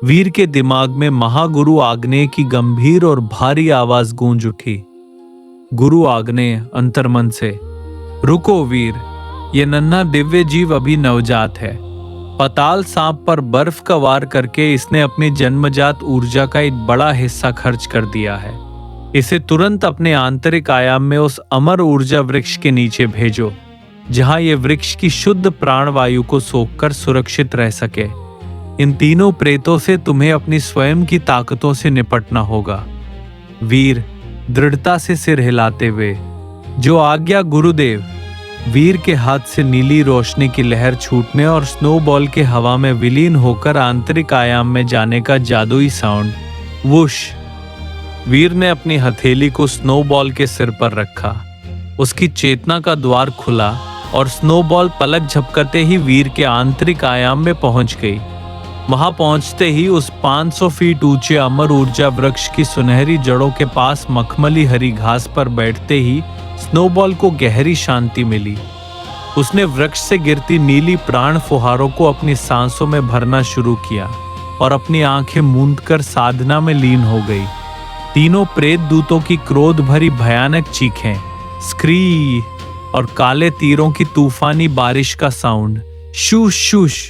वीर के दिमाग में महागुरु आग्नेय की गंभीर और भारी आवाज गूंज उठी। गुरु आग्नेय अंतर्मन से, रुको वीर, ये नन्हा दिव्य जीव अभी नवजात है। पाताल सांप पर बर्फ का वार करके इसने अपनी जन्मजात ऊर्जा का एक बड़ा हिस्सा खर्च कर दिया है। इसे तुरंत अपने आंतरिक आयाम में उस अमर ऊर्जा वृक्ष के नीचे भेजो, जहां ये वृक्ष की शुद्ध प्राणवायु को सोखकर सुरक्षित रह सके। इन तीनों प्रेतों से तुम्हें अपनी स्वयं की ताकतों से निपटना होगा। वीर दृढ़ता से सिर हिलाते हुए, जो आज्ञा गुरुदेव। वीर के हाथ से नीली रोशनी की लहर छूटने और स्नोबॉल के हवा में विलीन होकर आंतरिक आयाम में जाने का जादुई साउंड। वुश। वीर ने अपनी हथेली को स्नोबॉल के सिर पर रखा। उसकी चेतना का द्वार खुला और स्नोबॉल पलक झपकते ही वीर के आंतरिक आयाम में पहुंच गई। वहां पहुंचते ही उस 500 फीट ऊंचे अमर ऊर्जा वृक्ष की सुनहरी जड़ों के पास मखमली हरी घास पर बैठते ही स्नोबॉल को गहरी शांति मिली। उसने वृक्ष से गिरती नीली प्राण फुहारों को अपनी सांसों में भरना शुरू किया और अपनी आंखें मूंदकर साधना में लीन हो गई। तीनों प्रेत दूतों की क्रोध भरी भयानक चीखें, स्क्री और काले तीरों की तूफानी बारिश का साउंड। शूश शूश।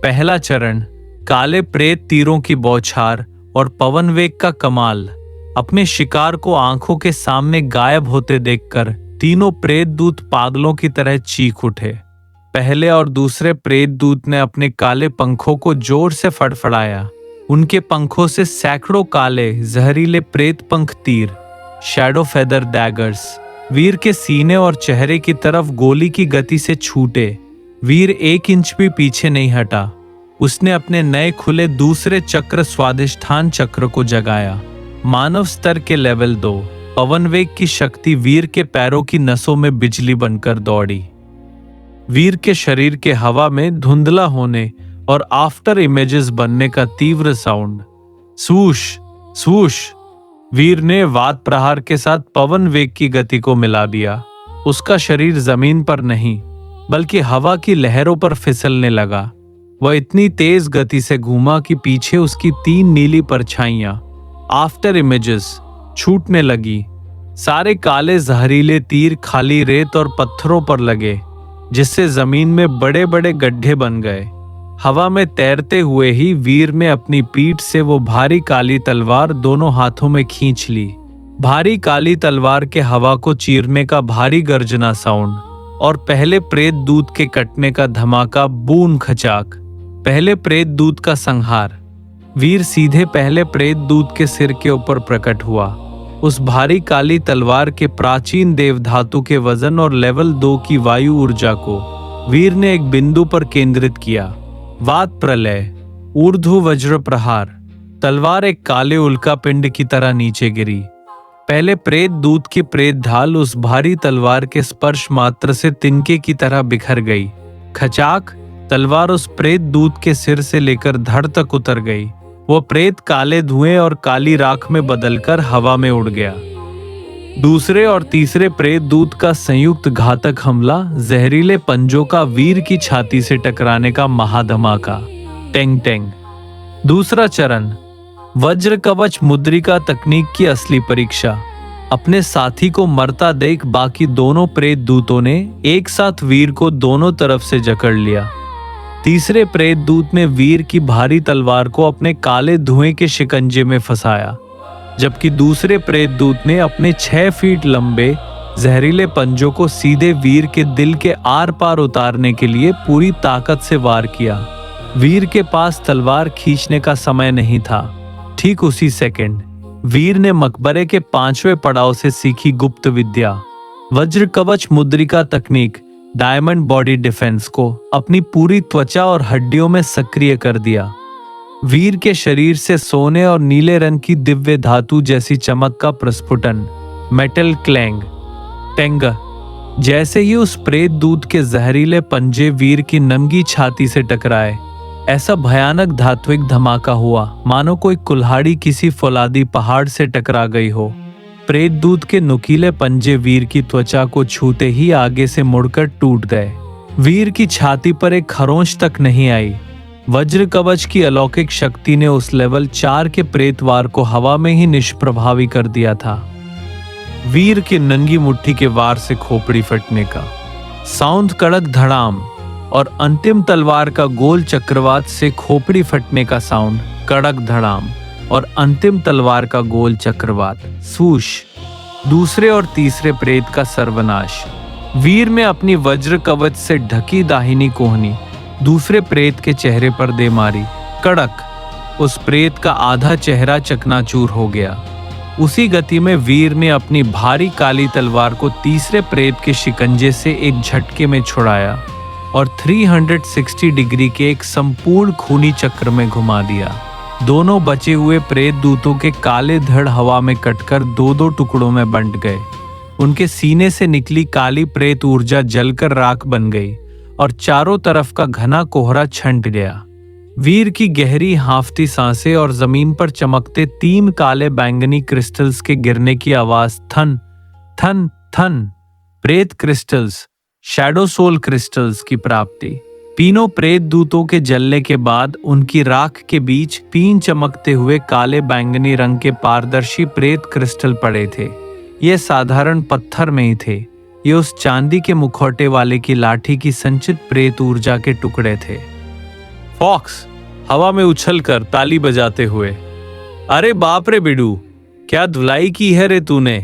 पहला चरण, काले प्रेत तीरों की बौछार और पवन वेग का कमाल। अपने शिकार को आंखों के सामने गायब होते देखकर तीनों प्रेत दूत पागलों की तरह चीख उठे। पहले और दूसरे प्रेत दूत ने अपने काले पंखों को जोर से फड़फड़ाया। उनके पंखों से सैकड़ों काले जहरीले प्रेत पंख तीर, शैडो फेदर डैगर्स, वीर के सीने और चेहरे की तरफ गोली की गति से छूटे। वीर 1 इंच भी पीछे नहीं हटा। उसने अपने नए खुले दूसरे चक्र स्वादिष्ठान चक्र को जगाया। मानव स्तर के लेवल 2 पवन वेग की शक्ति वीर के पैरों की नसों में बिजली बनकर दौड़ी। वीर के शरीर के हवा में धुंधला होने और आफ्टर इमेजेस बनने का तीव्र साउंड। स्वूश स्वूश। वीर ने वात प्रहार के साथ पवन वेग की गति को मिला दिया। उसका शरीर जमीन पर नहीं बल्कि हवा की लहरों पर फिसलने लगा। वह इतनी तेज गति से घूमा कि पीछे उसकी 3 नीली परछाइयां आफ्टर इमेजेस छूटने लगी। सारे काले जहरीले तीर खाली रेत और पत्थरों पर लगे, जिससे जमीन में बड़े बड़े गड्ढे बन गए। हवा में तैरते हुए ही वीर ने अपनी पीठ से वो भारी काली तलवार दोनों हाथों में खींच ली। भारी काली तलवार के हवा को चीरने का भारी गर्जना साउंड और पहले प्रेत दूत के कटने का धमाका, बून खचाक। पहले प्रेत दूत का संहार। वीर सीधे पहले प्रेत दूत के सिर के ऊपर प्रकट हुआ। उस भारी काली तलवार के प्राचीन देव धातु के वजन और लेवल 2 की वायु ऊर्जा को वीर ने एक बिंदु पर केंद्रित किया। वात प्रलय, ऊर्ध्व वज्र प्रहार। तलवार एक काले उल्का पिंड की तरह नीचे गिरी। पहले प्रेत दूत की प्रेत ढाल उस भारी तलवार के स्पर्श मात्र से तिनके की तरह बिखर गई। खचाक। तलवार उस प्रेत दूत के सिर से लेकर धड़ तक उतर गई। वो प्रेत काले धुएं और काली राख में बदलकर हवा में उड़ गया। दूसरे और तीसरे प्रेत दूत का संयुक्त घातक हमला, जहरीले पंजों का वीर की छाती से टकराने का महाधमाका। Tang tang. दूसरा चरण, वज्र कवच मुद्रिका तकनीक की असली परीक्षा। अपने साथी को मरता देख बाकी दोनों प्रेत दूतों ने एक साथ वीर को दोनों तरफ से जकड़ लिया। तीसरे प्रेत दूत ने वीर की भारी तलवार को अपने काले धुएं के शिकंजे में फंसाया, जबकि दूसरे प्रेत दूत ने अपने 6 फीट लंबे जहरीले पंजों को सीधे वीर के दिल के आर पार उतारने के लिए पूरी ताकत से वार किया। वीर के पास तलवार खींचने का समय नहीं था। ठीक उसी सेकंड वीर ने मकबरे के 5वें पड़ाव से सीखी गुप्त विद्या, वज्र कवच मुद्रिका तकनीक, डायमंड बॉडी डिफेंस को अपनी पूरी त्वचा और हड्डियों में सक्रिय कर दिया। वीर के शरीर से सोने और नीले रंग की दिव्य धातु जैसी चमक का प्रस्फुटन, मेटल क्लैंग टेंग। जैसे ही उस प्रेत दूत के जहरीले पंजे वीर की नंगी छाती से टकराए, ऐसा भयानक धात्विक धमाका हुआ मानो कोई कुल्हाड़ी किसी फौलादी पहाड़ से टकरा गई हो। प्रेत दूत के नुकीले पंजे वीर की त्वचा को छूते ही आगे से मुड़कर टूट गए। वीर की छाती पर एक खरोंच तक नहीं आई। वज्र कवच की अलौकिक शक्ति ने उस लेवल 4 के प्रेतवार को हवा में ही निष्प्रभावी कर दिया था। वीर की नंगी मुट्ठी के वार से खोपड़ी फटने का साउंड, कड़क धड़ाम, और अंतिम तलवार का गोल चक्रवात से खोपड़ी फटने का साउंड, कड़क धड़ाम, और अंतिम तलवार का गोल चक्रवात, सूश। दूसरे और तीसरे प्रेत का सर्वनाश। वीर में अपनी वज्र कवच से ढकी दाहिनी कोहनी दूसरे प्रेत के चेहरे पर दे मारी। कड़क। उस प्रेत का आधा चेहरा चकनाचूर हो गया। उसी गति में वीर ने अपनी भारी काली तलवार को तीसरे प्रेत के शिकंजे से एक झटके में छुड़ाया और 360 डिग्री के एक संपूर्ण खूनी चक्र में घुमा दिया। दोनों बचे हुए प्रेत दूतों के काले धड़ हवा में कटकर दो दो टुकड़ों में बंट गए। उनके सीने से निकली काली प्रेत ऊर्जा जलकर राख बन गई और चारों तरफ का घना कोहरा छंट गया। वीर की गहरी हांफती सांसें और जमीन पर चमकते 3 काले बैंगनी क्रिस्टल्स के गिरने की आवाज। थन थन थन। प्रेत क्रिस्टल्स, शैडो सोल क्रिस्टल्स की प्राप्ति। तीनों प्रेत दूतों के जलने के बाद उनकी राख के बीच 3 चमकते हुए काले बैंगनी रंग के पारदर्शी प्रेत क्रिस्टल पड़े थे। ये साधारण पत्थर में ही थे। ये उस चांदी के मुखौटे वाले की लाठी की संचित प्रेत ऊर्जा के टुकड़े थे। फॉक्स हवा में उछलकर ताली बजाते हुए, अरे बाप रे बिडू, क्या धुलाई की है रे तूने।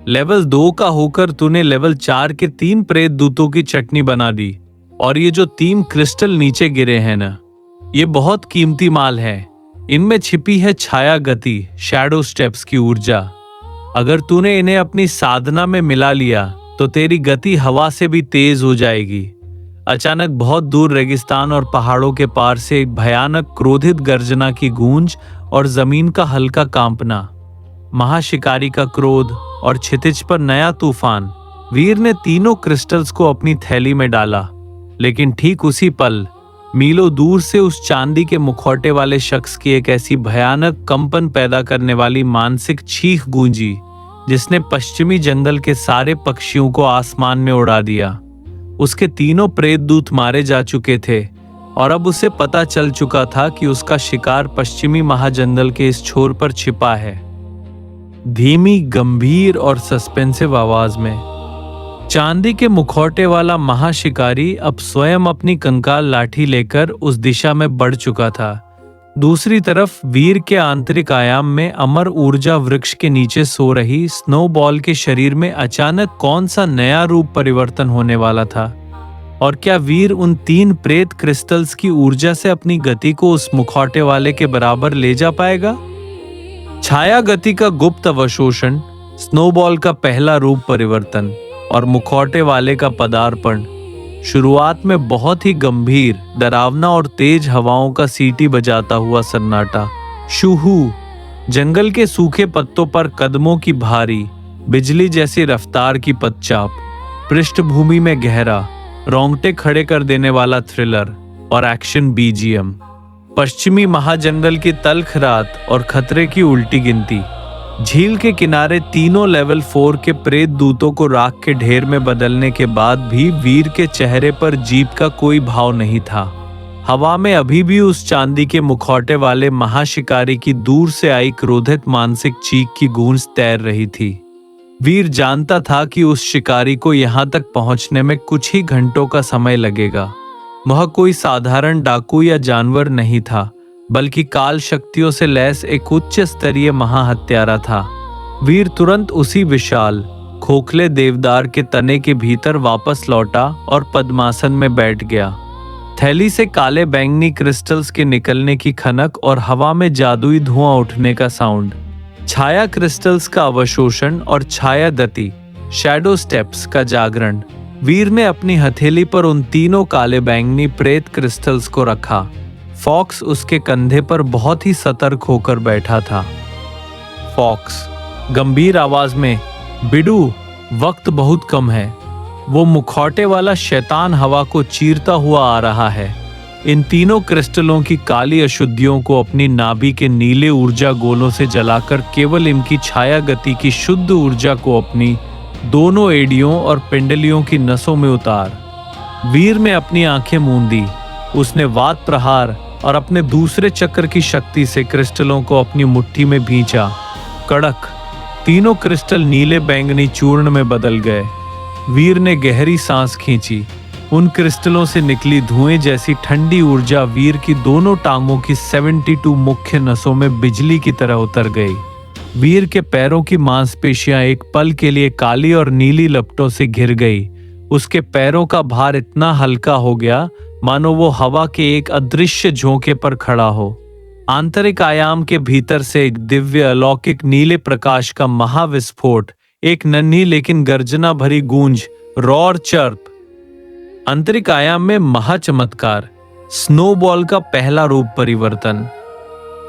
लेवल 2 का होकर तूने लेवल 4 के 3 प्रेत दूतों की चटनी बना दी। और ये जो 3 क्रिस्टल नीचे गिरे हैं ना, ये बहुत कीमती माल है। इनमें छिपी है छाया गति, शैडो स्टेप्स की ऊर्जा। अगर तूने इन्हें अपनी साधना में मिला लिया तो तेरी गति हवा से भी तेज हो जाएगी। अचानक बहुत दूर रेगिस्तान और पहाड़ों के पार से एक भयानक क्रोधित गर्जना की गूंज और जमीन का हल्का कांपना। महाशिकारी का क्रोध और क्षितिज पर नया तूफान। वीर ने तीनों क्रिस्टल्स को अपनी थैली में डाला, लेकिन ठीक उसी पल मीलों दूर से उस चांदी के मुखौटे वाले शख्स की एक ऐसी भयानक कंपन पैदा करने वाली मानसिक चीख गूंजी जिसने पश्चिमी जंगल के सारे पक्षियों को आसमान में उड़ा दिया। उसके तीनों प्रेत दूत मारे जा चुके थे और अब उसे पता चल चुका था कि उसका शिकार पश्चिमी महाजंगल के इस छोर पर छिपा है। धीमी, गंभीर और सस्पेंसिव आवाज में चांदी के मुखौटे वाला महाशिकारी अब स्वयं अपनी कंकाल लाठी लेकर उस दिशा में बढ़ चुका था। दूसरी तरफ वीर के आंतरिक आयाम में अमर ऊर्जा वृक्ष के नीचे सो रही स्नोबॉल के शरीर में अचानक कौन सा नया रूप परिवर्तन होने वाला था। और क्या वीर उन 3 प्रेत क्रिस्टल्स की ऊर्जा से अपनी गति को उस मुखौटे वाले के बराबर ले जा पाएगा? छाया गति का गुप्त अवशोषण, स्नोबॉल का पहला रूप परिवर्तन और मुखौटे वाले का पदार्पण। शुरुआत में बहुत ही गंभीर, डरावना और तेज हवाओं का सीटी बजाता हुआ सन्नाटा। शूहू। जंगल के सूखे पत्तों पर कदमों की भारी, बिजली जैसी रफ्तार की पदचाप। पृष्ठभूमि में गहरा, रोंगटे खड़े कर देने वाला थ्रिलर और एक्शन बीजीएम। पश्चिमी महाजंगल की तल्ख रात और खतरे की उल्टी गिनती। झील के किनारे तीनों लेवल 4 के प्रेत दूतों को राख के ढेर में बदलने के बाद भी वीर के चेहरे पर जीत का कोई भाव नहीं था। हवा में अभी भी उस चांदी के मुखौटे वाले महाशिकारी की दूर से आई क्रोधित मानसिक चीख की गूंज तैर रही थी। वीर जानता था कि उस शिकारी को यहां तक पहुंचने में कुछ ही घंटों का समय लगेगा। वह कोई साधारण डाकू या जानवर नहीं था, बल्कि काल शक्तियों से लैस एक उच्च स्तरीय महाहत्यारा था। वीर तुरंत उसी विशाल, खोखले देवदार के तने के भीतर वापस लौटा और पद्मासन में बैठ गया। थैली से काले बैंगनी क्रिस्टल्स के निकलने की खनक और हवा में जादुई धुआं उठने का साउंड। छाया क्रिस्टल्स का अवशोषण और छाया दति, शैडो स्टेप्स का जागरण। वीर ने अपनी हथेली पर उन तीनों काले बैंगनी प्रेत क्रिस्टल्स को रखा। फॉक्स उसके कंधे पर बहुत ही सतर्क होकर बैठा था। फॉक्स गंभीर आवाज में, बिडू, वक्त बहुत कम है। वो मुखौटे वाला शैतान हवा को चीरता हुआ आ रहा है। इन तीनों क्रिस्टलों की काली अशुद्धियों को अपनी नाभि के नीले ऊर्जा गोलों से जलाकर केवल इनकी छाया गति की शुद्ध ऊर्जा को अपनी दोनों एड़ियों और पिंडलियों की नसों में उतार। वीर ने अपनी आंखें मूंदी। उसने वात प्रहार और अपने दूसरे चक्र की शक्ति से क्रिस्टलों को अपनी मुट्ठी में भींचा। कड़क, तीनों क्रिस्टल नीले बैंगनी चूर्ण में बदल गए। वीर ने गहरी सांस खींची। उन क्रिस्टलों से निकली धुएं जैसी ठंडी ऊर्जा वीर की दोनों टांगों की 72 मुख्य नसों में बिजली की तरह उतर गई। वीर के पैरों की मांसपेशियां एक पल के लिए काली और नीली लपटों से घिर गई। उसके पैरों का भार इतना हल्का हो गया मानो वो हवा के एक अदृश्य झोंके पर खड़ा हो। आंतरिक आयाम के भीतर से एक दिव्य अलौकिक नीले प्रकाश का महाविस्फोट, एक नन्ही लेकिन गर्जना भरी गूंज, रॉर चर्प। आंतरिक आयाम में महाचमत्कार, स्नोबॉल का पहला रूप परिवर्तन।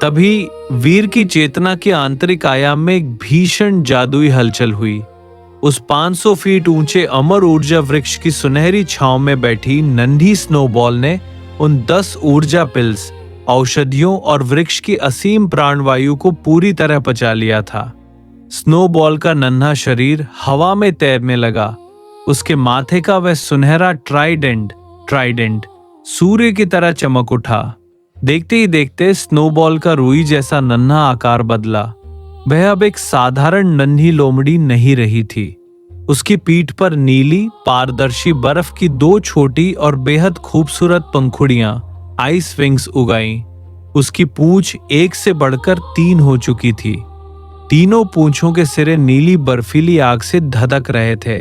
तभी वीर की चेतना के आंतरिक आयाम में एक भीषण जादुई हलचल हुई। उस 500 फीट ऊंचे अमर ऊर्जा वृक्ष की सुनहरी छांव में बैठी नन्ही स्नोबॉल ने उन 10 ऊर्जा पिल्स, औषधियों और वृक्ष की असीम प्राणवायु को पूरी तरह पचा लिया था। स्नोबॉल का नन्हा शरीर हवा में तैरने लगा। उसके माथे का वह सुनहरा ट्राइडेंट सूर्य की तरह चमक उठा। देखते ही देखते स्नोबॉल का रुई जैसा नन्हा आकार बदला। वह अब एक साधारण नन्ही लोमड़ी नहीं रही थी। उसकी पीठ पर नीली पारदर्शी बर्फ की 2 छोटी और बेहद खूबसूरत पंखुड़ियां, आइस विंग्स उगाई। उसकी पूंछ एक से बढ़कर 3 हो चुकी थी। तीनों पूंछों के सिरे नीली बर्फीली आग से धधक रहे थे।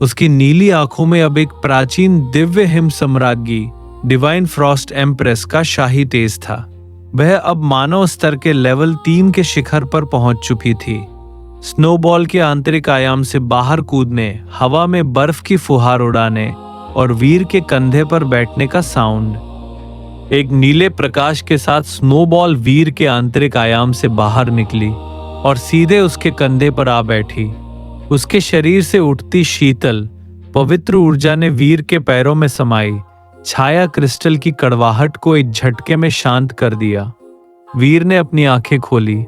उसकी नीली आंखों में अब एक प्राचीन दिव्य हिम सम्राज्ञी, डिवाइन फ्रॉस्ट एम्प्रेस का शाही तेज था। वह अब मानव स्तर के लेवल 3 के शिखर पर पहुंच चुकी थी। स्नोबॉल के आंतरिक आयाम से बाहर कूदने, हवा में बर्फ की फुहार उड़ाने और वीर के कंधे पर बैठने का साउंड। एक नीले प्रकाश के साथ स्नोबॉल वीर के आंतरिक आयाम से बाहर निकली और सीधे उसके कंधे पर आ बैठी। उसके शरीर से उठती शीतल, पवित्र ऊर्जा ने वीर के पैरों में समाई छाया क्रिस्टल की कड़वाहट को एक झटके में शांत कर दिया। वीर ने अपनी आंखें खोली।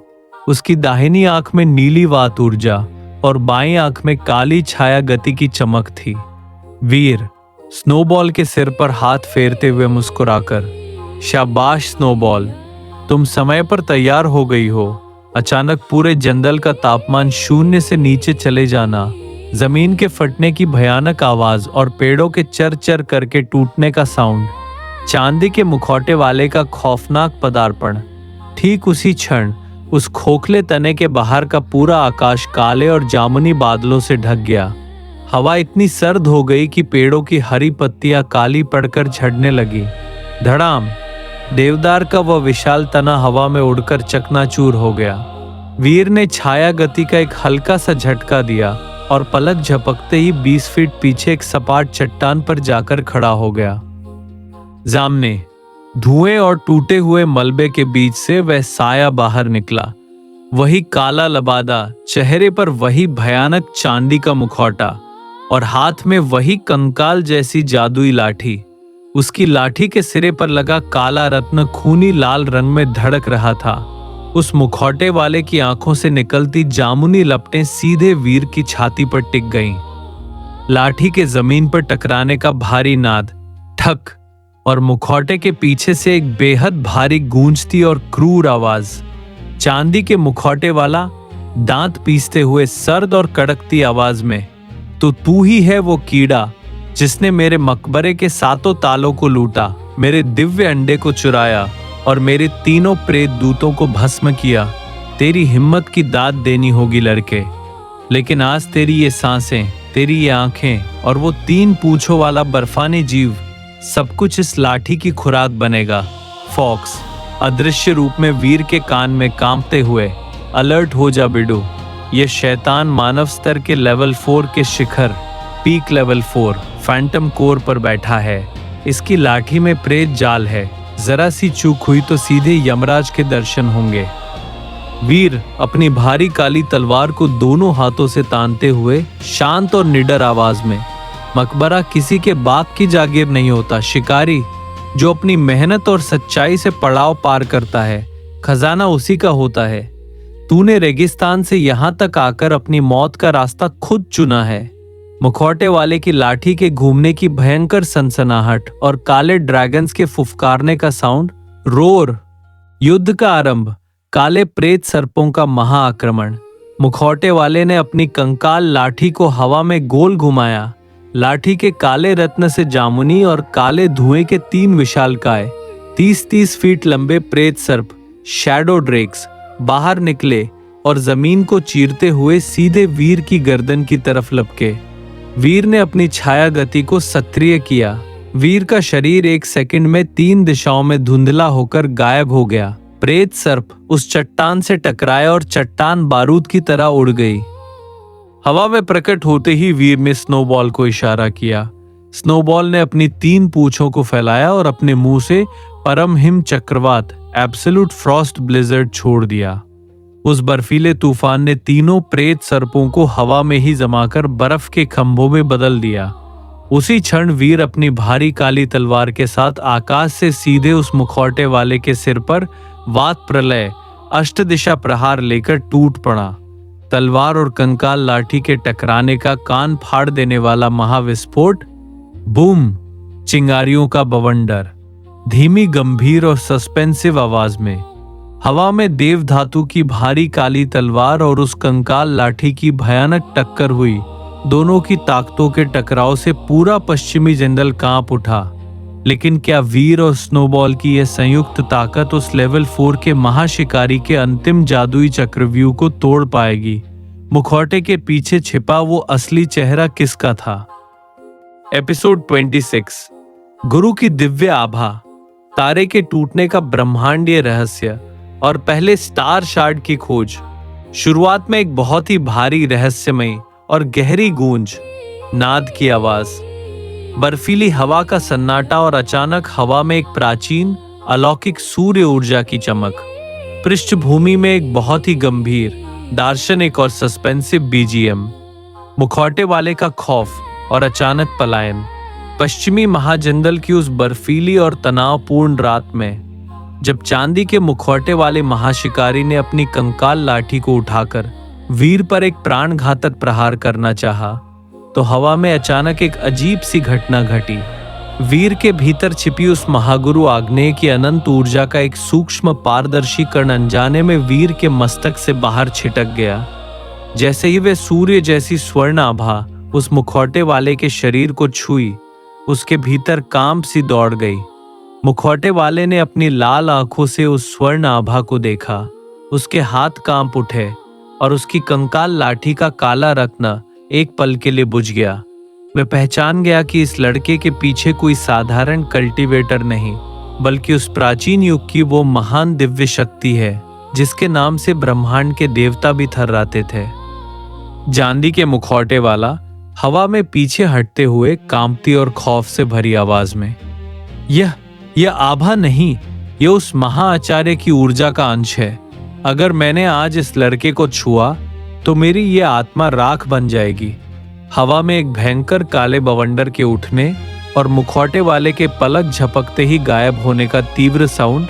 उसकी दाहिनी आंख में नीली वात ऊर्जा और बाईं आंख में काली छाया गति की चमक थी। वीर स्नोबॉल के सिर पर हाथ फेरते हुए मुस्कुराकर, शाबाश स्नोबॉल, तुम समय पर तैयार हो गई हो। अचानक पूरे जंगल का तापमान 0 से नीचे चले जाना, जमीन के फटने की भयानक आवाज और पेड़ों के चर चर करके टूटने का साउंड, चांदी के मुखौटे वाले का खौफनाक पदार्पण। ठीक उसी क्षण उस खोखले तने के बाहर का पूरा आकाश काले और जामुनी बादलों से ढक गया। हवा इतनी सर्द हो गई कि पेड़ों की हरी पत्तियां काली पड़कर झड़ने लगी। धड़ाम, देवदार का वह विशाल तना हवा में उड़कर चकनाचूर हो गया। वीर ने छाया गति का एक हल्का सा झटका दिया और पलक झपकते ही 20 फीट पीछे एक सपाट चट्टान पर जाकर खड़ा हो गया। सामने धुएं और टूटे हुए मलबे के बीच से वह साया बाहर निकला। वही काला लबादा, चेहरे पर वही भयानक चांदी का मुखौटा और हाथ में वही कंकाल जैसी जादुई लाठी। उसकी लाठी के सिरे पर लगा काला रत्न खूनी लाल रंग में धड़क रहा था। उस मुखौटे वाले की आंखों से निकलती जामुनी लपटें सीधे वीर की छाती पर टिक गईं। लाठी के जमीन पर टकराने का भारी नाद, ठक, और मुखौटे के पीछे से एक बेहद भारी गूंजती और क्रूर आवाज। चांदी के मुखौटे वाला दांत पीसते हुए सर्द और कड़कती आवाज में, तो तू ही है वो कीड़ा जिसने मेरे मकबरे के 7 तालों को लूटा, मेरे दिव्य अंडे को चुराया और मेरे 3 प्रेत दूतों को भस्म किया। तेरी हिम्मत की दाद देनी होगी लड़के, लेकिन आज तेरी ये सांसें, तेरी ये आंखें और वो 3 पूंछों वाला बर्फानी जीव, सब कुछ इस लाठी की खुराक बनेगा। फॉक्स अदृश्य रूप में वीर के कान में कांपते हुए, अलर्ट हो जा बिडू, ये शैतान मानव स्तर के लेवल 4 के शिखर, पीक लेवल 4 फैंटम कोर पर बैठा है। इसकी लाठी में प्रेत जाल है, जरा सी चूक हुई तो सीधे यमराज के दर्शन होंगे। वीर अपनी भारी काली तलवार को दोनों हाथों से तानते हुए शांत और निडर आवाज में, मकबरा किसी के बाप की जागीर नहीं होता, शिकारी जो अपनी मेहनत और सच्चाई से पड़ाव पार करता है, खजाना उसी का होता है। तूने रेगिस्तान से यहाँ तक आकर अपनी मौत का रास्ता खुद चुना है। मुखौटे वाले की लाठी के घूमने की भयंकर सनसनाहट और काले ड्रैगन्स के फुफकारने का साउंड, रोर, युद्ध का आरंभ, काले प्रेत सर्पों का महाआक्रमण। मुखौटे वाले ने अपनी कंकाल लाठी को हवा में गोल घुमाया। लाठी के काले रत्न से जामुनी और काले धुएं के 3 विशालकाय 30-30 फीट लंबे प्रेत सर्प, शैडो ड्रेक्स बाहर निकले और जमीन को चीरते हुए सीधे वीर की गर्दन की तरफ लपके। वीर ने अपनी छाया गति को सक्रिय किया। वीर का शरीर 1 सेकंड में 3 दिशाओं में धुंधला होकर गायब हो गया। प्रेत सर्प उस चट्टान से टकराया और चट्टान बारूद की तरह उड़ गई। हवा में प्रकट होते ही वीर ने स्नोबॉल को इशारा किया। स्नोबॉल ने अपनी 3 पूंछों को फैलाया और अपने मुंह से परम हिम चक्रवात एब्सोल्यूट फ्रॉस्ट ब्लिजर्ड छोड़ दिया। उस बर्फीले तूफान ने तीनों प्रेत सर्पों को हवा में ही जमाकर बर्फ के खंभों में बदल दिया। उसी क्षण वीर अपनी भारी काली तलवार के साथ आकाश से सीधे उस मुखौटे वाले के सिर पर वात प्रलय अष्टदिशा प्रहार लेकर टूट पड़ा। तलवार और कंकाल लाठी के टकराने का कान फाड़ देने वाला महाविस्फोट, बूम, चिंगारियों का बवंडर, धीमी गंभीर और सस्पेंसिव आवाज में। हवा में देव धातु की भारी काली तलवार और उस कंकाल लाठी की भयानक टक्कर हुई। दोनों की ताकतों के टकराव से पूरा पश्चिमी जंगल कांप उठा। लेकिन क्या वीर और स्नोबॉल की यह संयुक्त ताकत उस लेवल 4 के महाशिकारी के अंतिम जादुई चक्रव्यूह को तोड़ पाएगी? मुखौटे के पीछे छिपा वो असली चेहरा किसका था? एपिसोड 26, गुरु की दिव्य आभा, तारे के टूटने का ब्रह्मांडीय रहस्य और पहले स्टार शार्ड की खोज। शुरुआत में एक बहुत ही भारी, रहस्यमयी और गहरी गूंज, नाद की आवाज, बर्फीली हवा का सन्नाटा और अचानक हवा में एक प्राचीन अलौकिक सूर्य ऊर्जा की चमक। पृष्ठभूमि में एक बहुत ही गंभीर, दार्शनिक और सस्पेंसिव बीजीएम। मुखौटे वाले का खौफ और अचानक पलायन। पश्चिमी महाजंगल की उस बर्फीली और तनावपूर्ण रात में जब चांदी के मुखौटे वाले महाशिकारी ने अपनी कंकाल लाठी को उठाकर वीर पर एक प्राणघातक प्रहार करना चाहा, तो हवा में अचानक एक अजीब सी घटना घटी। वीर के भीतर छिपी उस महागुरु आग्नेय की अनंत ऊर्जा का एक सूक्ष्म पारदर्शी कण अनजाने में वीर के मस्तक से बाहर छिटक गया। जैसे ही वे सूर्य जैसी स्वर्ण आभा उस मुखौटे वाले के शरीर को छुई, उसके भीतर कांप सी दौड़ गई। मुखौटे वाले ने अपनी लाल आंखों से उस स्वर्ण आभा को देखा। उसके हाथ कांप उठे और उसकी कंकाल लाठी का काला रत्न एक पल के लिए बुझ गया। वह पहचान गया कि इस लड़के के पीछे कोई साधारण कल्टीवेटर नहीं, बल्कि उस प्राचीन युग की वो महान दिव्य शक्ति है जिसके नाम से ब्रह्मांड के देवता भी थर्राते थे। चांदी के मुखौटे वाला हवा में पीछे हटते हुए कांपती और खौफ से भरी आवाज में, यह आभा नहीं, यह उस महाआचार्य की ऊर्जा का अंश है। अगर मैंने आज इस लड़के को छुआ तो मेरी यह आत्मा राख बन जाएगी। हवा में एक भयंकर काले बवंडर के उठने और मुखौटे वाले के पलक झपकते ही गायब होने का तीव्र साउंड।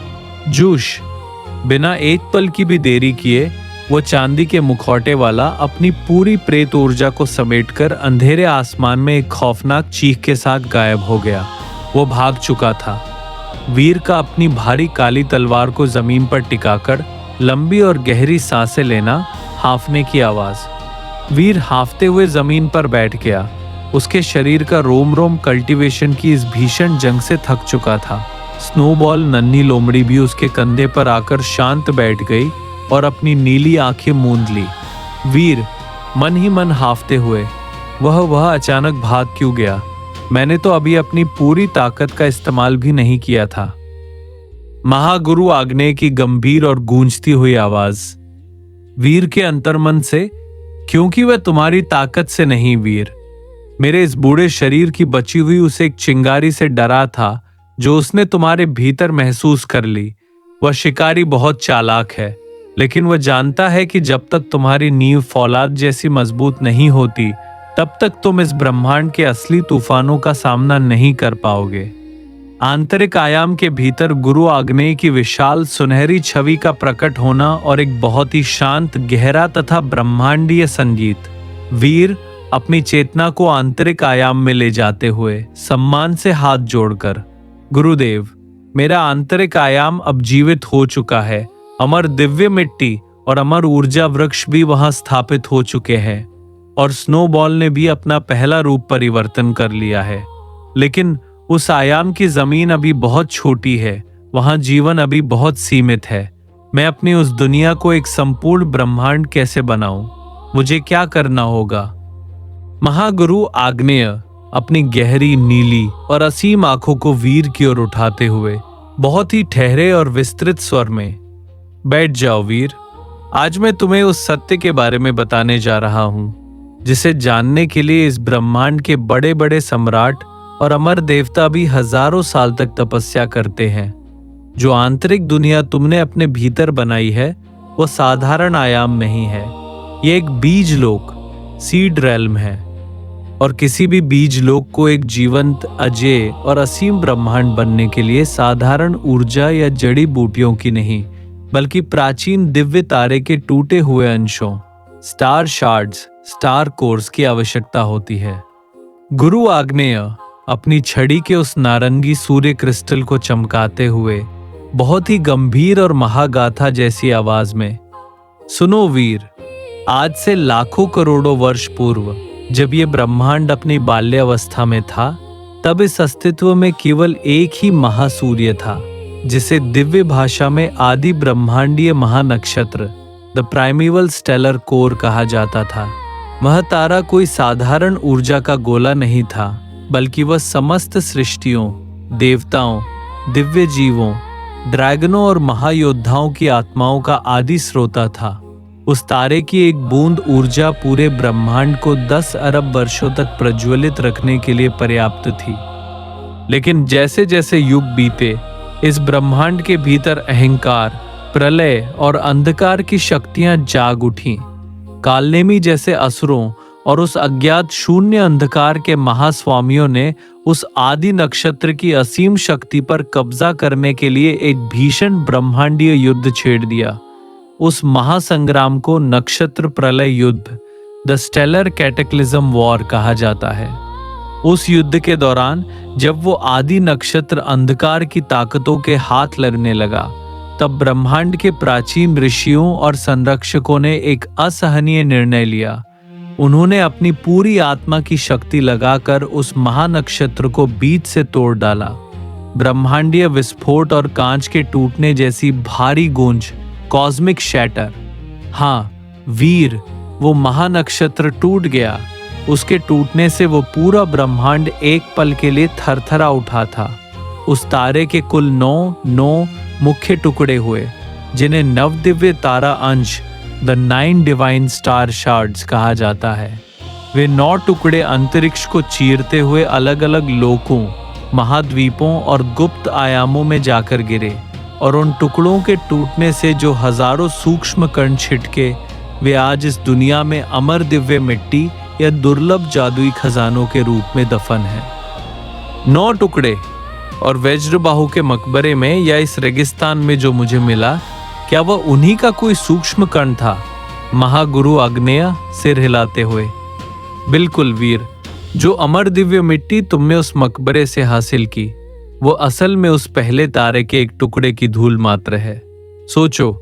जूश! बिना एक पल की भी देरी किए वो चांदी के मुखौटे वाला अपनी पूरी प्रेत ऊर्जा को समेटकर अंधेरे आसमान में एक खौफनाक चीख के साथ गायब हो गया। वो भाग चुका था। वीर का अपनी भारी काली तलवार को जमीन पर टिकाकर लंबी और गहरी सांसें लेना, हांफने की आवाज। वीर हांफते हुए जमीन पर बैठ गया। उसके शरीर का रोम रोम कल्टीवेशन की इस भीषण जंग से थक चुका था। स्नोबॉल नन्ही लोमड़ी भी उसके कंधे पर आकर शांत बैठ गई और अपनी नीली आंखें मूंद ली। वीर मन ही मन हांफते हुए, वह अचानक भाग क्यों गया? मैंने तो अभी अपनी पूरी ताकत का इस्तेमाल भी नहीं किया था। महागुरु आग्नेय की गंभीर और गूंजती हुई आवाज। वीर के अंतर्मन से, क्योंकि वह तुम्हारी ताकत से नहीं वीर, मेरे इस बूढ़े शरीर की बची हुई उसे एक चिंगारी से डरा था जो उसने तुम्हारे भीतर महसूस कर ली। वह शिकारी बहुत चालाक है, लेकिन वह जानता है कि जब तक तुम्हारी नींव फौलाद जैसी मजबूत नहीं होती, तब तक तुम इस ब्रह्मांड के असली तूफानों का सामना नहीं कर पाओगे। आंतरिक आयाम के भीतर गुरु आग्नेय की विशाल सुनहरी छवि का प्रकट होना और एक बहुत ही शांत, गहरा तथा ब्रह्मांडीय संगीत। वीर अपनी चेतना को आंतरिक आयाम में ले जाते हुए सम्मान से हाथ जोड़कर, गुरुदेव, मेरा आंतरिक आयाम अब जीवित हो चुका है। अमर दिव्य मिट्टी और अमर ऊर्जा वृक्ष भी वहां स्थापित हो चुके हैं और स्नोबॉल ने भी अपना पहला रूप परिवर्तन कर लिया है। लेकिन उस आयाम की जमीन अभी बहुत छोटी है, वहां जीवन अभी बहुत सीमित है। मैं अपनी उस दुनिया को एक संपूर्ण ब्रह्मांड कैसे बनाऊं? मुझे क्या करना होगा? महागुरु आग्नेय अपनी गहरी नीली और असीम आंखों को वीर की ओर उठाते हुए बहुत ही ठहरे और विस्तृत स्वर में, बैठ जाओ वीर। आज मैं तुम्हें उस सत्य के बारे में बताने जा रहा हूँ जिसे जानने के लिए इस ब्रह्मांड के बड़े बड़े सम्राट और अमर देवता भी हजारों साल तक तपस्या करते हैं। जो आंतरिक दुनिया तुमने अपने भीतर बनाई है वो साधारण आयाम नहीं है। ये एक बीज लोक, सीड रेल्म है, और किसी भी बीज लोक को एक जीवंत, अजेय और असीम ब्रह्मांड बनने के लिए साधारण ऊर्जा या जड़ी बूटियों की नहीं, बल्कि प्राचीन दिव्य तारे के टूटे हुए अंशों, स्टार शार्ड्स, स्टार कोर्स की आवश्यकता होती है। गुरु आग्नेय अपनी छड़ी के उस नारंगी सूर्य क्रिस्टल को चमकाते हुए बहुत ही गंभीर और महागाथा जैसी आवाज में, सुनो वीर, आज से लाखों करोड़ों वर्ष पूर्व जब ये ब्रह्मांड अपनी बाल्यावस्था में था, तब इस अस्तित्व में केवल एक ही महासूर्य था, जिसे दिव्य भाषा में आदि ब्रह्मांडीय महानक्षत्र, द प्राइमिवल स्टेलर कोर कहा जाता था। वह तारा कोई साधारण ऊर्जा का गोला नहीं था, बल्कि वह समस्त सृष्टियों, देवताओं, दिव्य जीवों, ड्रैगनों और महायोद्धाओं की आत्माओं का आदि स्रोता था। उस तारे की एक बूंद ऊर्जा पूरे ब्रह्मांड को 10 अरब वर्षों तक प्रज्वलित रखने के लिए पर्याप्त थी। लेकिन जैसे जैसे युग बीते, इस ब्रह्मांड के भीतर अहंकार, प्रलय और अंधकार की शक्तियां जाग उठीं। कालनेमी जैसे असुरों और उस अज्ञात शून्य अंधकार के महास्वामियों ने उस आदि नक्षत्र की असीम शक्ति पर कब्जा करने के लिए एक भीषण ब्रह्मांडीय युद्ध छेड़ दिया। उस महासंग्राम को नक्षत्र प्रलय युद्ध, द स्टेलर कैटेक्लिज्म वॉर कहा जाता है। उस युद्ध के दौरान जब वो आदि नक्षत्र अंधकार की ताकतों के हाथ लगने लगा, तब ब्रह्मांड के प्राचीन ऋषियों और संरक्षकों ने एक असहनीय निर्णय लिया। उन्होंने अपनी पूरी आत्मा की शक्ति लगाकर उस महानक्षत्र को बीच से तोड़ डाला। ब्रह्मांडीय विस्फोट और कांच के टूटने जैसी भारी गूंज, कॉस्मिक शैटर। हाँ वीर, वो महानक्षत्र टूट गया। उसके टूटने से वो पूरा ब्रह्मांड एक पल के लिए थरथरा उठा था। उस तारे के कुल 9 मुख्य टुकड़े हुए, जिन्हें नवदिव्य तारा अंश, द 9 डिवाइन स्टार शार्ड्स कहा जाता है। वे 9 टुकड़े अंतरिक्ष को चीरते हुए अलग अलग लोकों, महाद्वीपों और गुप्त आयामों में जाकर गिरे, और उन टुकड़ों के टूटने से जो हजारों सूक्ष्म कण छिटके, वे आज इस दुनिया में अमर दिव्य मिट्टी या दुर्लभ जादुई खजानों के रूप में दफन है। 9 टुकड़े और वज्रबाहु के मकबरे में या इस रेगिस्तान में जो मुझे मिला, क्या वह उन्हीं का कोई सूक्ष्म कण था? महागुरु आग्नेय सिर हिलाते हुए, बिल्कुल वीर, जो अमर दिव्य मिट्टी तुमने उस मकबरे से हासिल की, वो असल में उस पहले तारे के एक टुकड़े की धूल मात्र है। सोचो,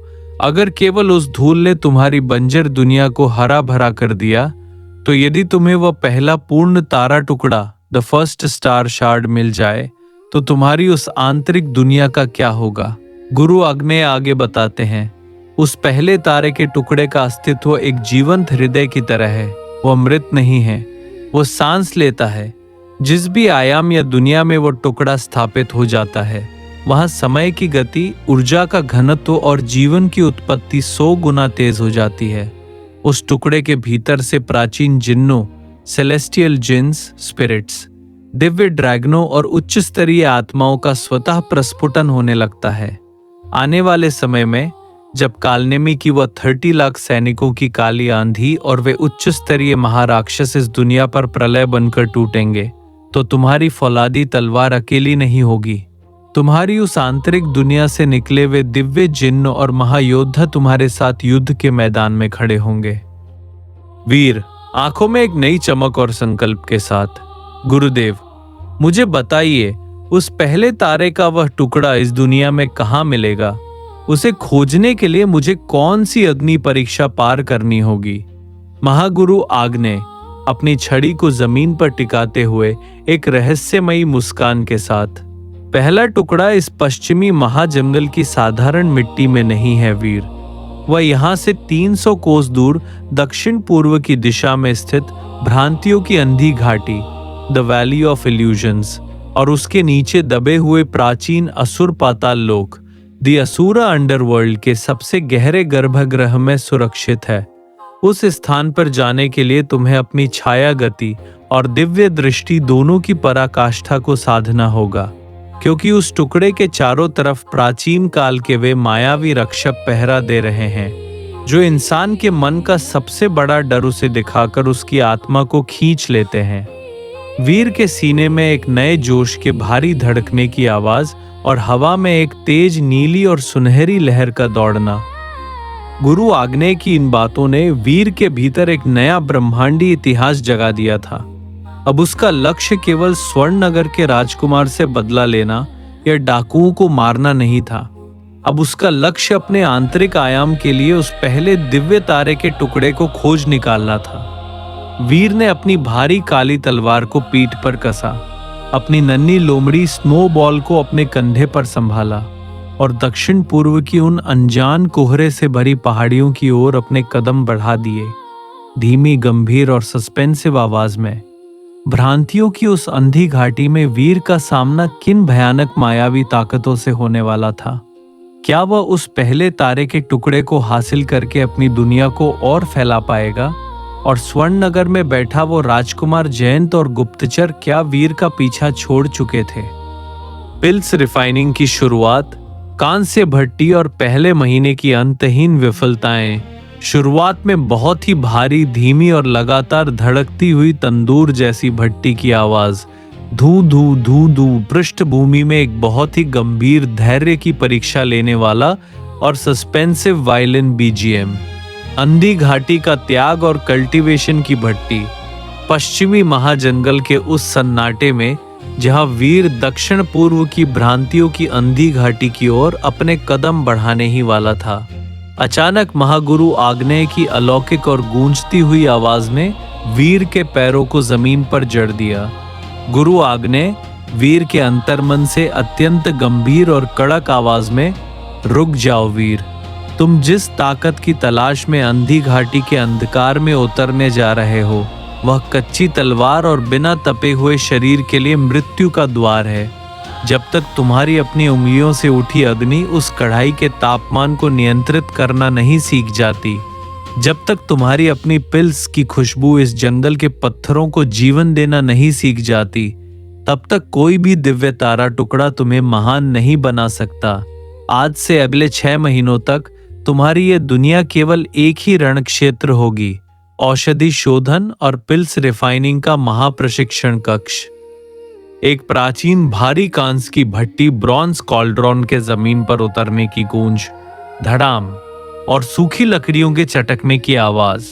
अगर केवल उस धूल ने तुम्हारी बंजर दुनिया को हरा भरा कर दिया, तो यदि तुम्हें वह पहला पूर्ण तारा टुकड़ा, द फर्स्ट स्टार शार्ड, मिल जाए, तो तुम्हारी उस आंतरिक दुनिया का क्या होगा? गुरु आग्नेय आगे बताते हैं, उस पहले तारे के टुकड़े का अस्तित्व एक जीवंत हृदय की तरह है। वो मृत नहीं है, वो सांस लेता है। जिस भी आयाम या दुनिया में वो टुकड़ा स्थापित हो जाता है, वहां समय की गति, ऊर्जा का घनत्व और जीवन की उत्पत्ति 100 गुना तेज हो जाती है। उस टुकड़े के भीतर से प्राचीन जिन्नों, सेलेस्टियल जिन्स, स्पिरिट्स, दिव्य ड्रैगनों और उच्च स्तरीय आत्माओं का स्वतः प्रस्फुटन होने लगता है। आने वाले समय में जब कालनेमी की वह 30 लाख सैनिकों की काली आंधी और वे उच्च स्तरीय महाराक्षस इस दुनिया पर प्रलय बनकर टूटेंगे, तो तुम्हारी फौलादी तलवार अकेली नहीं होगी। तुम्हारी उस आंतरिक दुनिया से निकले वे दिव्य जिन्न और महायोद्धा तुम्हारे साथ युद्ध के मैदान में खड़े होंगे। वीर, आंखों में एक नई चमक और संकल्प के साथ, गुरुदेव, मुझे बताइए, उस पहले तारे का वह टुकड़ा इस दुनिया में कहाँ मिलेगा? उसे खोजने के लिए मुझे कौन सी अग्नि परीक्षा पार करनी होगी? महागुरु आग्नेय अपनी छड़ी को जमीन पर टिकाते हुए एक रहस्यमयी मुस्कान के साथ, पहला टुकड़ा इस पश्चिमी महाजंगल की साधारण मिट्टी में नहीं है वीर। वह यहाँ से 300 कोस दूर दक्षिण पूर्व की दिशा में स्थित भ्रांतियों की अंधी घाटी, द वैली ऑफ इल्यूजन्स, और उसके नीचे दबे हुए प्राचीन असुर पाताल लोक, दी असुरा अंडरवर्ल्ड के सबसे गहरे गर्भगृह में सुरक्षित है। उस स्थान पर जाने के लिए तुम्हें अपनी छाया गति और दिव्य दृष्टि दोनों की पराकाष्ठा को साधना होगा, क्योंकि उस टुकड़े के चारों तरफ प्राचीन काल के वे मायावी रक्षक पहरा दे रहे हैं, जो इंसान के मन का सबसे बड़ा डर उसे दिखाकर उसकी आत्मा को खींच लेते हैं। वीर के सीने में एक नए जोश के भारी धड़कने की आवाज और हवा में एक तेज नीली और सुनहरी लहर का दौड़ना। गुरु आग्नेय की इन बातों ने वीर के भीतर एक नया ब्रह्मांडी इतिहास जगा दिया था। अब उसका लक्ष्य केवल स्वर्णनगर के राजकुमार से बदला लेना या डाकुओं को मारना नहीं था। अब उसका लक्ष्य अपने आंतरिक आयाम के लिए उस पहले दिव्य तारे के टुकड़े को खोज निकालना था। वीर ने अपनी भारी काली तलवार को पीठ पर कसा, अपनी नन्ही लोमड़ी स्नोबॉल को अपने कंधे पर संभाला और दक्षिण पूर्व की उन अनजान कोहरे से भरी पहाड़ियों की ओर अपने कदम बढ़ा दिए। धीमी, गंभीर और सस्पेंसिव आवाज में भ्रांतियों की उस अंधी घाटी में वीर का सामना किन भयानक मायावी ताकतों से होने वाला था? क्या वह उस पहले तारे के टुकड़े को हासिल करके अपनी दुनिया को और फैला पाएगा? और स्वर्णनगर में बैठा वो राजकुमार जयंत और गुप्तचर क्या वीर का पीछा छोड़ चुके थे? पिल्स रिफाइनिंग की शुरुआत, कांस्य भट्टी और पहले महीने की अंतहीन विफलताएं। शुरुआत में बहुत ही भारी, धीमी और लगातार धड़कती हुई तंदूर जैसी भट्टी की आवाज, धू धू धू धू, पृष्ठभूमि में एक बहुत ही गंभीर धैर्य की परीक्षा लेने वाला और सस्पेंसिव वायलिन बीजीएम। अंधी घाटी का त्याग और कल्टीवेशन की भट्टी। पश्चिमी महाजंगल के उस सन्नाटे में जहां वीर दक्षिण पूर्व की भ्रांतियों की अंधी घाटी की ओर अपने कदम बढ़ाने ही वाला था, अचानक महागुरु आग्नेय की अलौकिक और गूंजती हुई आवाज ने वीर के पैरों को जमीन पर जड़ दिया। गुरु आग्नेय वीर के अंतर्मन से अत्यंत गंभीर और कड़क आवाज में, रुक जाओ वीर, तुम जिस ताकत की तलाश में अंधी घाटी के अंधकार में उतरने जा रहे हो, वह कच्ची तलवार और बिना तपे हुए शरीर के लिए मृत्यु का द्वार है। जब तक तुम्हारी अपनी उंगलियों से उठी अग्नि उस कढ़ाई के तापमान को नियंत्रित करना नहीं सीख जाती, जब तक तुम्हारी अपनी पिल्स की खुशबू इस जंगल के पत्थरों को जीवन देना नहीं सीख जाती, तब तक कोई भी दिव्य तारा टुकड़ा तुम्हें महान नहीं बना सकता। आज से अगले 6 महीनों तक तुम्हारी ये दुनिया केवल एक ही रण क्षेत्र होगी, औषधि शोधन और पिल्स रिफाइनिंग का महाप्रशिक्षण कक्ष। एक प्राचीन भारी कांस की भट्टी ब्रॉन्ज कॉल्ड्रॉन के जमीन पर उतरने की गूंज, धड़ाम और सूखी लकड़ियों के चटकने की आवाज।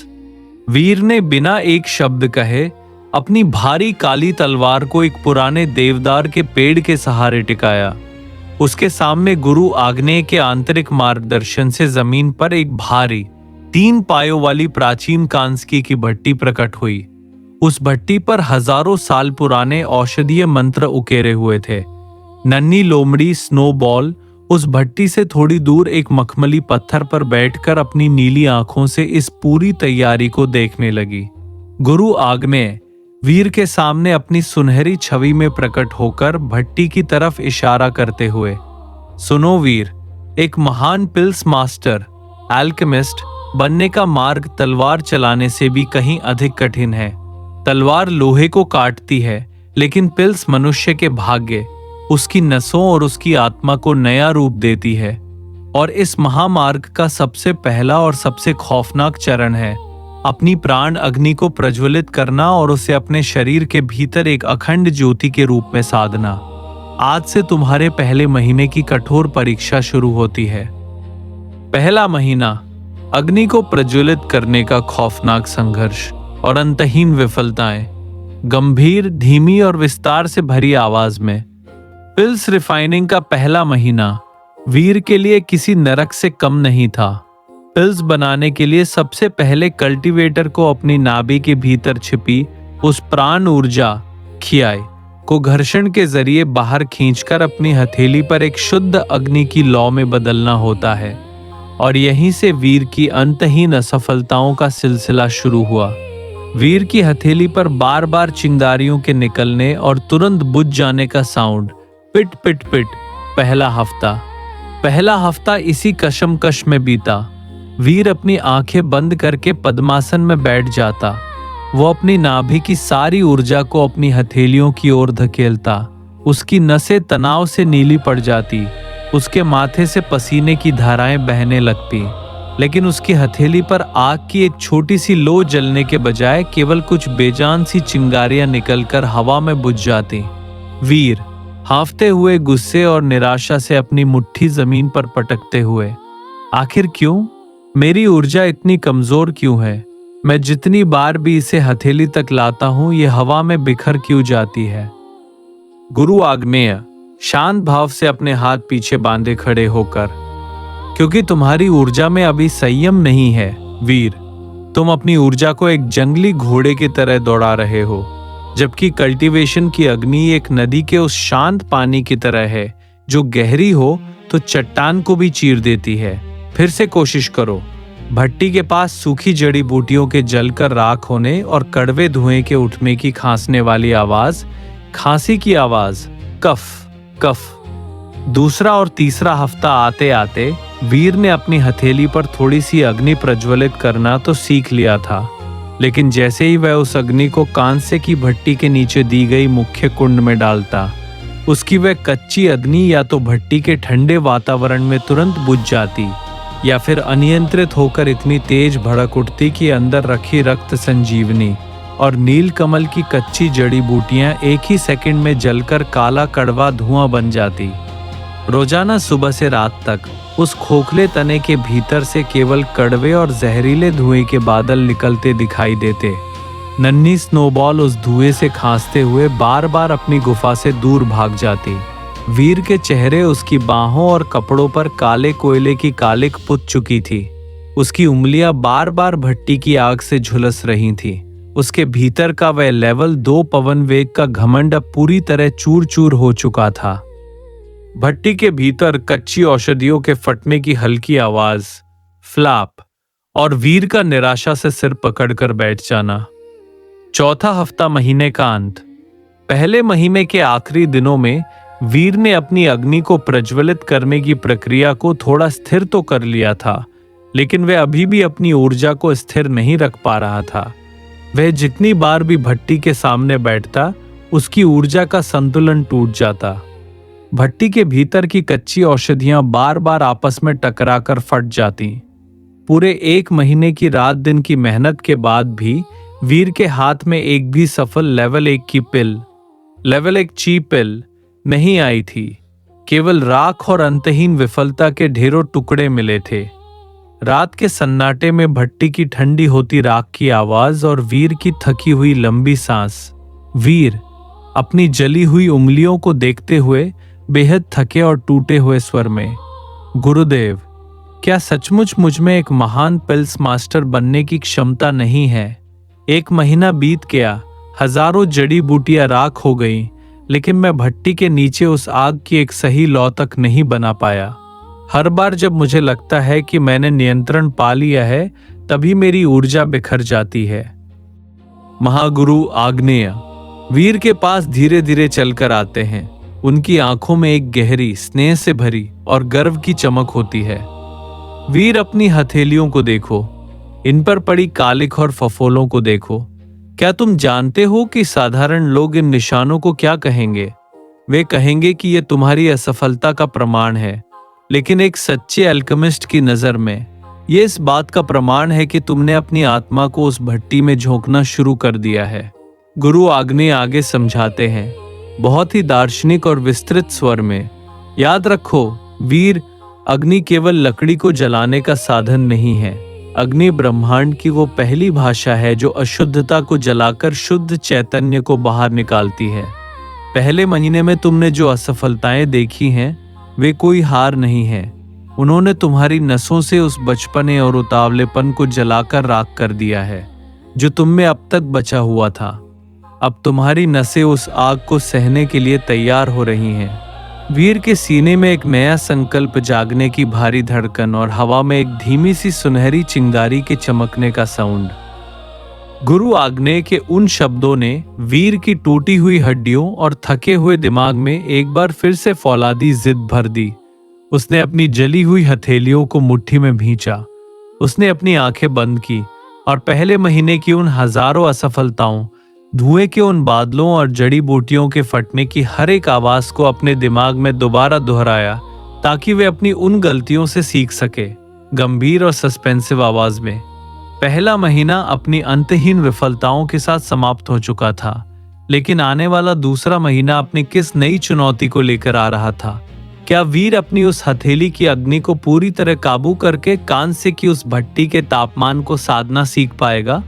वीर ने बिना एक शब्द कहे अपनी भारी काली तलवार को एक पुराने देवदार के पेड़ के सहारे टिकाया। उसके सामने गुरु आग्नेय के आंतरिक मार्गदर्शन से जमीन पर एक भारी 3 पायों वाली प्राचीन कांस्की की भट्टी प्रकट हुई। उस भट्टी पर हजारों साल पुराने औषधीय मंत्र उकेरे हुए थे। नन्ही लोमड़ी स्नोबॉल उस भट्टी से थोड़ी दूर एक मखमली पत्थर पर बैठकर अपनी नीली आंखों से इस पूरी तैयारी को देखने लगी। गुरु आग्नेय वीर के सामने अपनी सुनहरी छवि में प्रकट होकर भट्टी की तरफ इशारा करते हुए, सुनो वीर, एक महान पिल्स मास्टर, एल्केमिस्ट बनने का मार्ग तलवार चलाने से भी कहीं अधिक कठिन है। तलवार लोहे को काटती है, लेकिन पिल्स मनुष्य के भाग्य, उसकी नसों और उसकी आत्मा को नया रूप देती है। और इस महामार्ग का सबसे पहला और सबसे खौफनाक चरण है अपनी प्राण अग्नि को प्रज्वलित करना और उसे अपने शरीर के भीतर एक अखंड ज्योति के रूप में साधना। आज से तुम्हारे पहले महीने की कठोर परीक्षा शुरू होती है। पहला महीना, अग्नि को प्रज्वलित करने का खौफनाक संघर्ष और अंतहीन विफलताएं। गंभीर, धीमी और विस्तार से भरी आवाज में। पिल्स रिफाइनिंग का पहला महीना वीर के लिए किसी नरक से कम नहीं था। पिल्स बनाने के लिए सबसे पहले कल्टीवेटर को अपनी नाभि के भीतर छिपी उस प्राण ऊर्जा खियाई को घर्षण के जरिए बाहर खींचकर अपनी हथेली पर एक शुद्ध अग्नि की लौ में बदलना होता है। और यहीं से वीर की अंतहीन असफलताओं का सिलसिला शुरू हुआ। वीर की हथेली पर बार बार चिंगारियों के निकलने और तुरंत बुझ जाने का साउंड, पिट पिट पिट। पहला हफ्ता, पहला हफ्ता इसी कशमकश में बीता। वीर अपनी आंखें बंद करके पद्मासन में बैठ जाता। वो अपनी नाभि की सारी ऊर्जा को अपनी हथेलियों की ओर धकेलता। उसकी नसें तनाव से नीली पड़ जाती। उसके माथे से पसीने की धाराएं बहने लगती, लेकिन उसकी हथेली पर आग की एक छोटी सी लो जलने के बजाय केवल कुछ बेजान सी चिंगारियां निकलकर हवा में बुझ जाती। वीर हांफते हुए गुस्से और निराशा से अपनी मुट्ठी जमीन पर पटकते हुए, आखिर क्यों? मेरी ऊर्जा इतनी कमजोर क्यों है? मैं जितनी बार भी इसे हथेली तक लाता हूं, ये हवा में बिखर क्यों जाती है? गुरु आग्नेय शांत भाव से अपने हाथ पीछे बांधे खड़े होकर, क्योंकि तुम्हारी ऊर्जा में अभी संयम नहीं है वीर। तुम अपनी ऊर्जा को एक जंगली घोड़े की तरह दौड़ा रहे हो, जबकि कल्टीवेशन की अग्नि एक नदी के उस शांत पानी की तरह है जो गहरी हो तो चट्टान को भी चीर देती है। फिर से कोशिश करो। भट्टी के पास सूखी जड़ी बूटियों के जलकर राख होने और कड़वे धुएं के उठने की खांसने वाली आवाज, खांसी की आवाज, कफ कफ। दूसरा और तीसरा हफ्ता आते आते वीर ने अपनी हथेली पर थोड़ी सी अग्नि प्रज्वलित करना तो सीख लिया था, लेकिन जैसे ही वह उस अग्नि को कांसे की भट्टी के नीचे दी गई मुख्य कुंड में डालता, उसकी वह कच्ची अग्नि या तो भट्टी के ठंडे वातावरण में तुरंत बुझ जाती या फिर अनियंत्रित होकर इतनी तेज भड़क उठती कि अंदर रखी रक्त संजीवनी और नील कमल की कच्ची जड़ी बूटियां एक ही सेकंड में जलकर काला कड़वा धुआं बन जाती। रोजाना सुबह से रात तक उस खोखले तने के भीतर से केवल कड़वे और जहरीले धुएं के बादल निकलते दिखाई देते। नन्ही स्नोबॉल उस धुएं से खांसते हुए बार बार अपनी गुफा से दूर भाग जाती। वीर के चेहरे उसकी बाहों और कपड़ों पर काले कोयले की कालिक पुत चुकी थी। उसकी उंगलियां बार बार भट्टी की आग से झुलस रही थी। उसके भीतर का वह लेवल 2 पवन वेग का घमंड अब पूरी तरह चूर चूर हो चुका था। भट्टी के भीतर कच्ची औषधियों के फटने की हल्की आवाज, फ्लैप, और वीर का निराशा से सिर पकड़कर बैठ जाना। चौथा हफ्ता, महीने का अंत। पहले महीने के आखिरी दिनों में वीर ने अपनी अग्नि को प्रज्वलित करने की प्रक्रिया को थोड़ा स्थिर तो कर लिया था, लेकिन वह अभी भी अपनी ऊर्जा को स्थिर नहीं रख पा रहा था। वह जितनी बार भी भट्टी के सामने बैठता, उसकी ऊर्जा का संतुलन टूट जाता। भट्टी के भीतर की कच्ची औषधियां बार बार आपस में टकराकर फट जाती। पूरे 1 महीने की रात दिन की मेहनत के बाद भी वीर के हाथ में एक भी सफल लेवल 1 की पिल, लेवल 1 ची पिल नहीं आई थी। केवल राख और अंतहीन विफलता के ढेरों टुकड़े मिले थे। रात के सन्नाटे में भट्टी की ठंडी होती राख की आवाज और वीर की थकी हुई लंबी सांस। वीर अपनी जली हुई उंगलियों को देखते हुए बेहद थके और टूटे हुए स्वर में, गुरुदेव, क्या सचमुच मुझ में एक महान पिल्स मास्टर बनने की क्षमता नहीं है? 1 महीना बीत गया, हजारों जड़ी बूटियां राख हो गई, लेकिन मैं भट्टी के नीचे उस आग की एक सही लौ तक नहीं बना पाया। हर बार जब मुझे लगता है कि मैंने नियंत्रण पा लिया है, तभी मेरी ऊर्जा बिखर जाती है। महागुरु आग्नेय वीर के पास धीरे धीरे चलकर आते हैं। उनकी आंखों में एक गहरी, स्नेह से भरी और गर्व की चमक होती है। वीर, अपनी हथेलियों को देखो, इन पर पड़ी कालिक और फफोलों को देखो। क्या तुम जानते हो कि साधारण लोग इन निशानों को क्या कहेंगे? वे कहेंगे कि यह तुम्हारी असफलता का प्रमाण है, लेकिन एक सच्चे अल्केमिस्ट की नजर में यह इस बात का प्रमाण है कि तुमने अपनी आत्मा को उस भट्टी में झोंकना शुरू कर दिया है। गुरु आग्नेय आगे समझाते हैं, बहुत ही दार्शनिक और विस्तृत स्वर में, याद रखो वीर, अग्नि केवल लकड़ी को जलाने का साधन नहीं है। अग्नि ब्रह्मांड की वो पहली भाषा है जो अशुद्धता को जलाकर शुद्ध चैतन्य को बाहर निकालती है। पहले महीने में तुमने जो असफलताएं देखी हैं, वे कोई हार नहीं है। उन्होंने तुम्हारी नसों से उस बचपने और उतावलेपन को जलाकर राख कर दिया है जो तुम में अब तक बचा हुआ था। अब तुम्हारी नसें उस आग को सहने के लिए तैयार हो रही हैं। वीर के सीने में एक नया संकल्प जागने की भारी धड़कन और हवा में एक धीमी सी सुनहरी चिंगारी के चमकने का साउंड। गुरु आग्नेय के उन शब्दों ने वीर की टूटी हुई हड्डियों और थके हुए दिमाग में एक बार फिर से फौलादी जिद भर दी। उसने अपनी जली हुई हथेलियों को मुट्ठी में भींचा। उसने अपनी आंखें बंद की और पहले महीने की उन हजारों असफलताओं, धुएं के उन बादलों और जड़ी बूटियों के फटने की हर एक आवाज को अपने दिमाग में दोबारा दोहराया, ताकि वे अपनी उन गलतियों से सीख सके। गंभीर और सस्पेंसिव आवाज में, पहला महीना अपनी अंतहीन विफलताओं के साथ समाप्त हो चुका था, लेकिन आने वाला दूसरा महीना अपनी किस नई चुनौती को लेकर आ रहा था। क्या वीर अपनी उस हथेली की अग्नि को पूरी तरह काबू करके कांस्य की उस भट्टी के तापमान को साधना सीख पाएगा,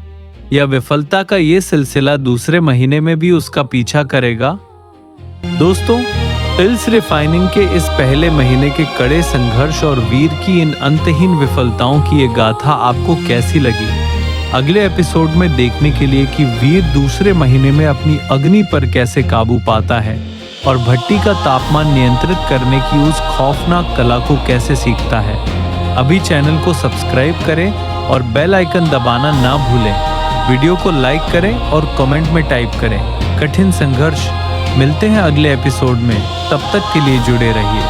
या विफलता का ये सिलसिला दूसरे महीने में भी उसका पीछा करेगा? दोस्तों, पिल्स रिफाइनिंग के इस पहले महीने के कड़े संघर्ष और वीर की इन अंतहीन विफलताओं की ये गाथा आपको कैसी लगी? अगले एपिसोड में देखने के लिए कि वीर दूसरे महीने में अपनी अग्नि पर कैसे काबू पाता है और भट्टी का तापमान नियंत्रित करने की उस खौफनाक कला को कैसे सीखता है। अभी चैनल को सब्सक्राइब करें और बेल आइकन दबाना ना भूलें। वीडियो को लाइक करें और कमेंट में टाइप करें कठिन संघर्ष। मिलते हैं अगले एपिसोड में, तब तक के लिए जुड़े रहिए।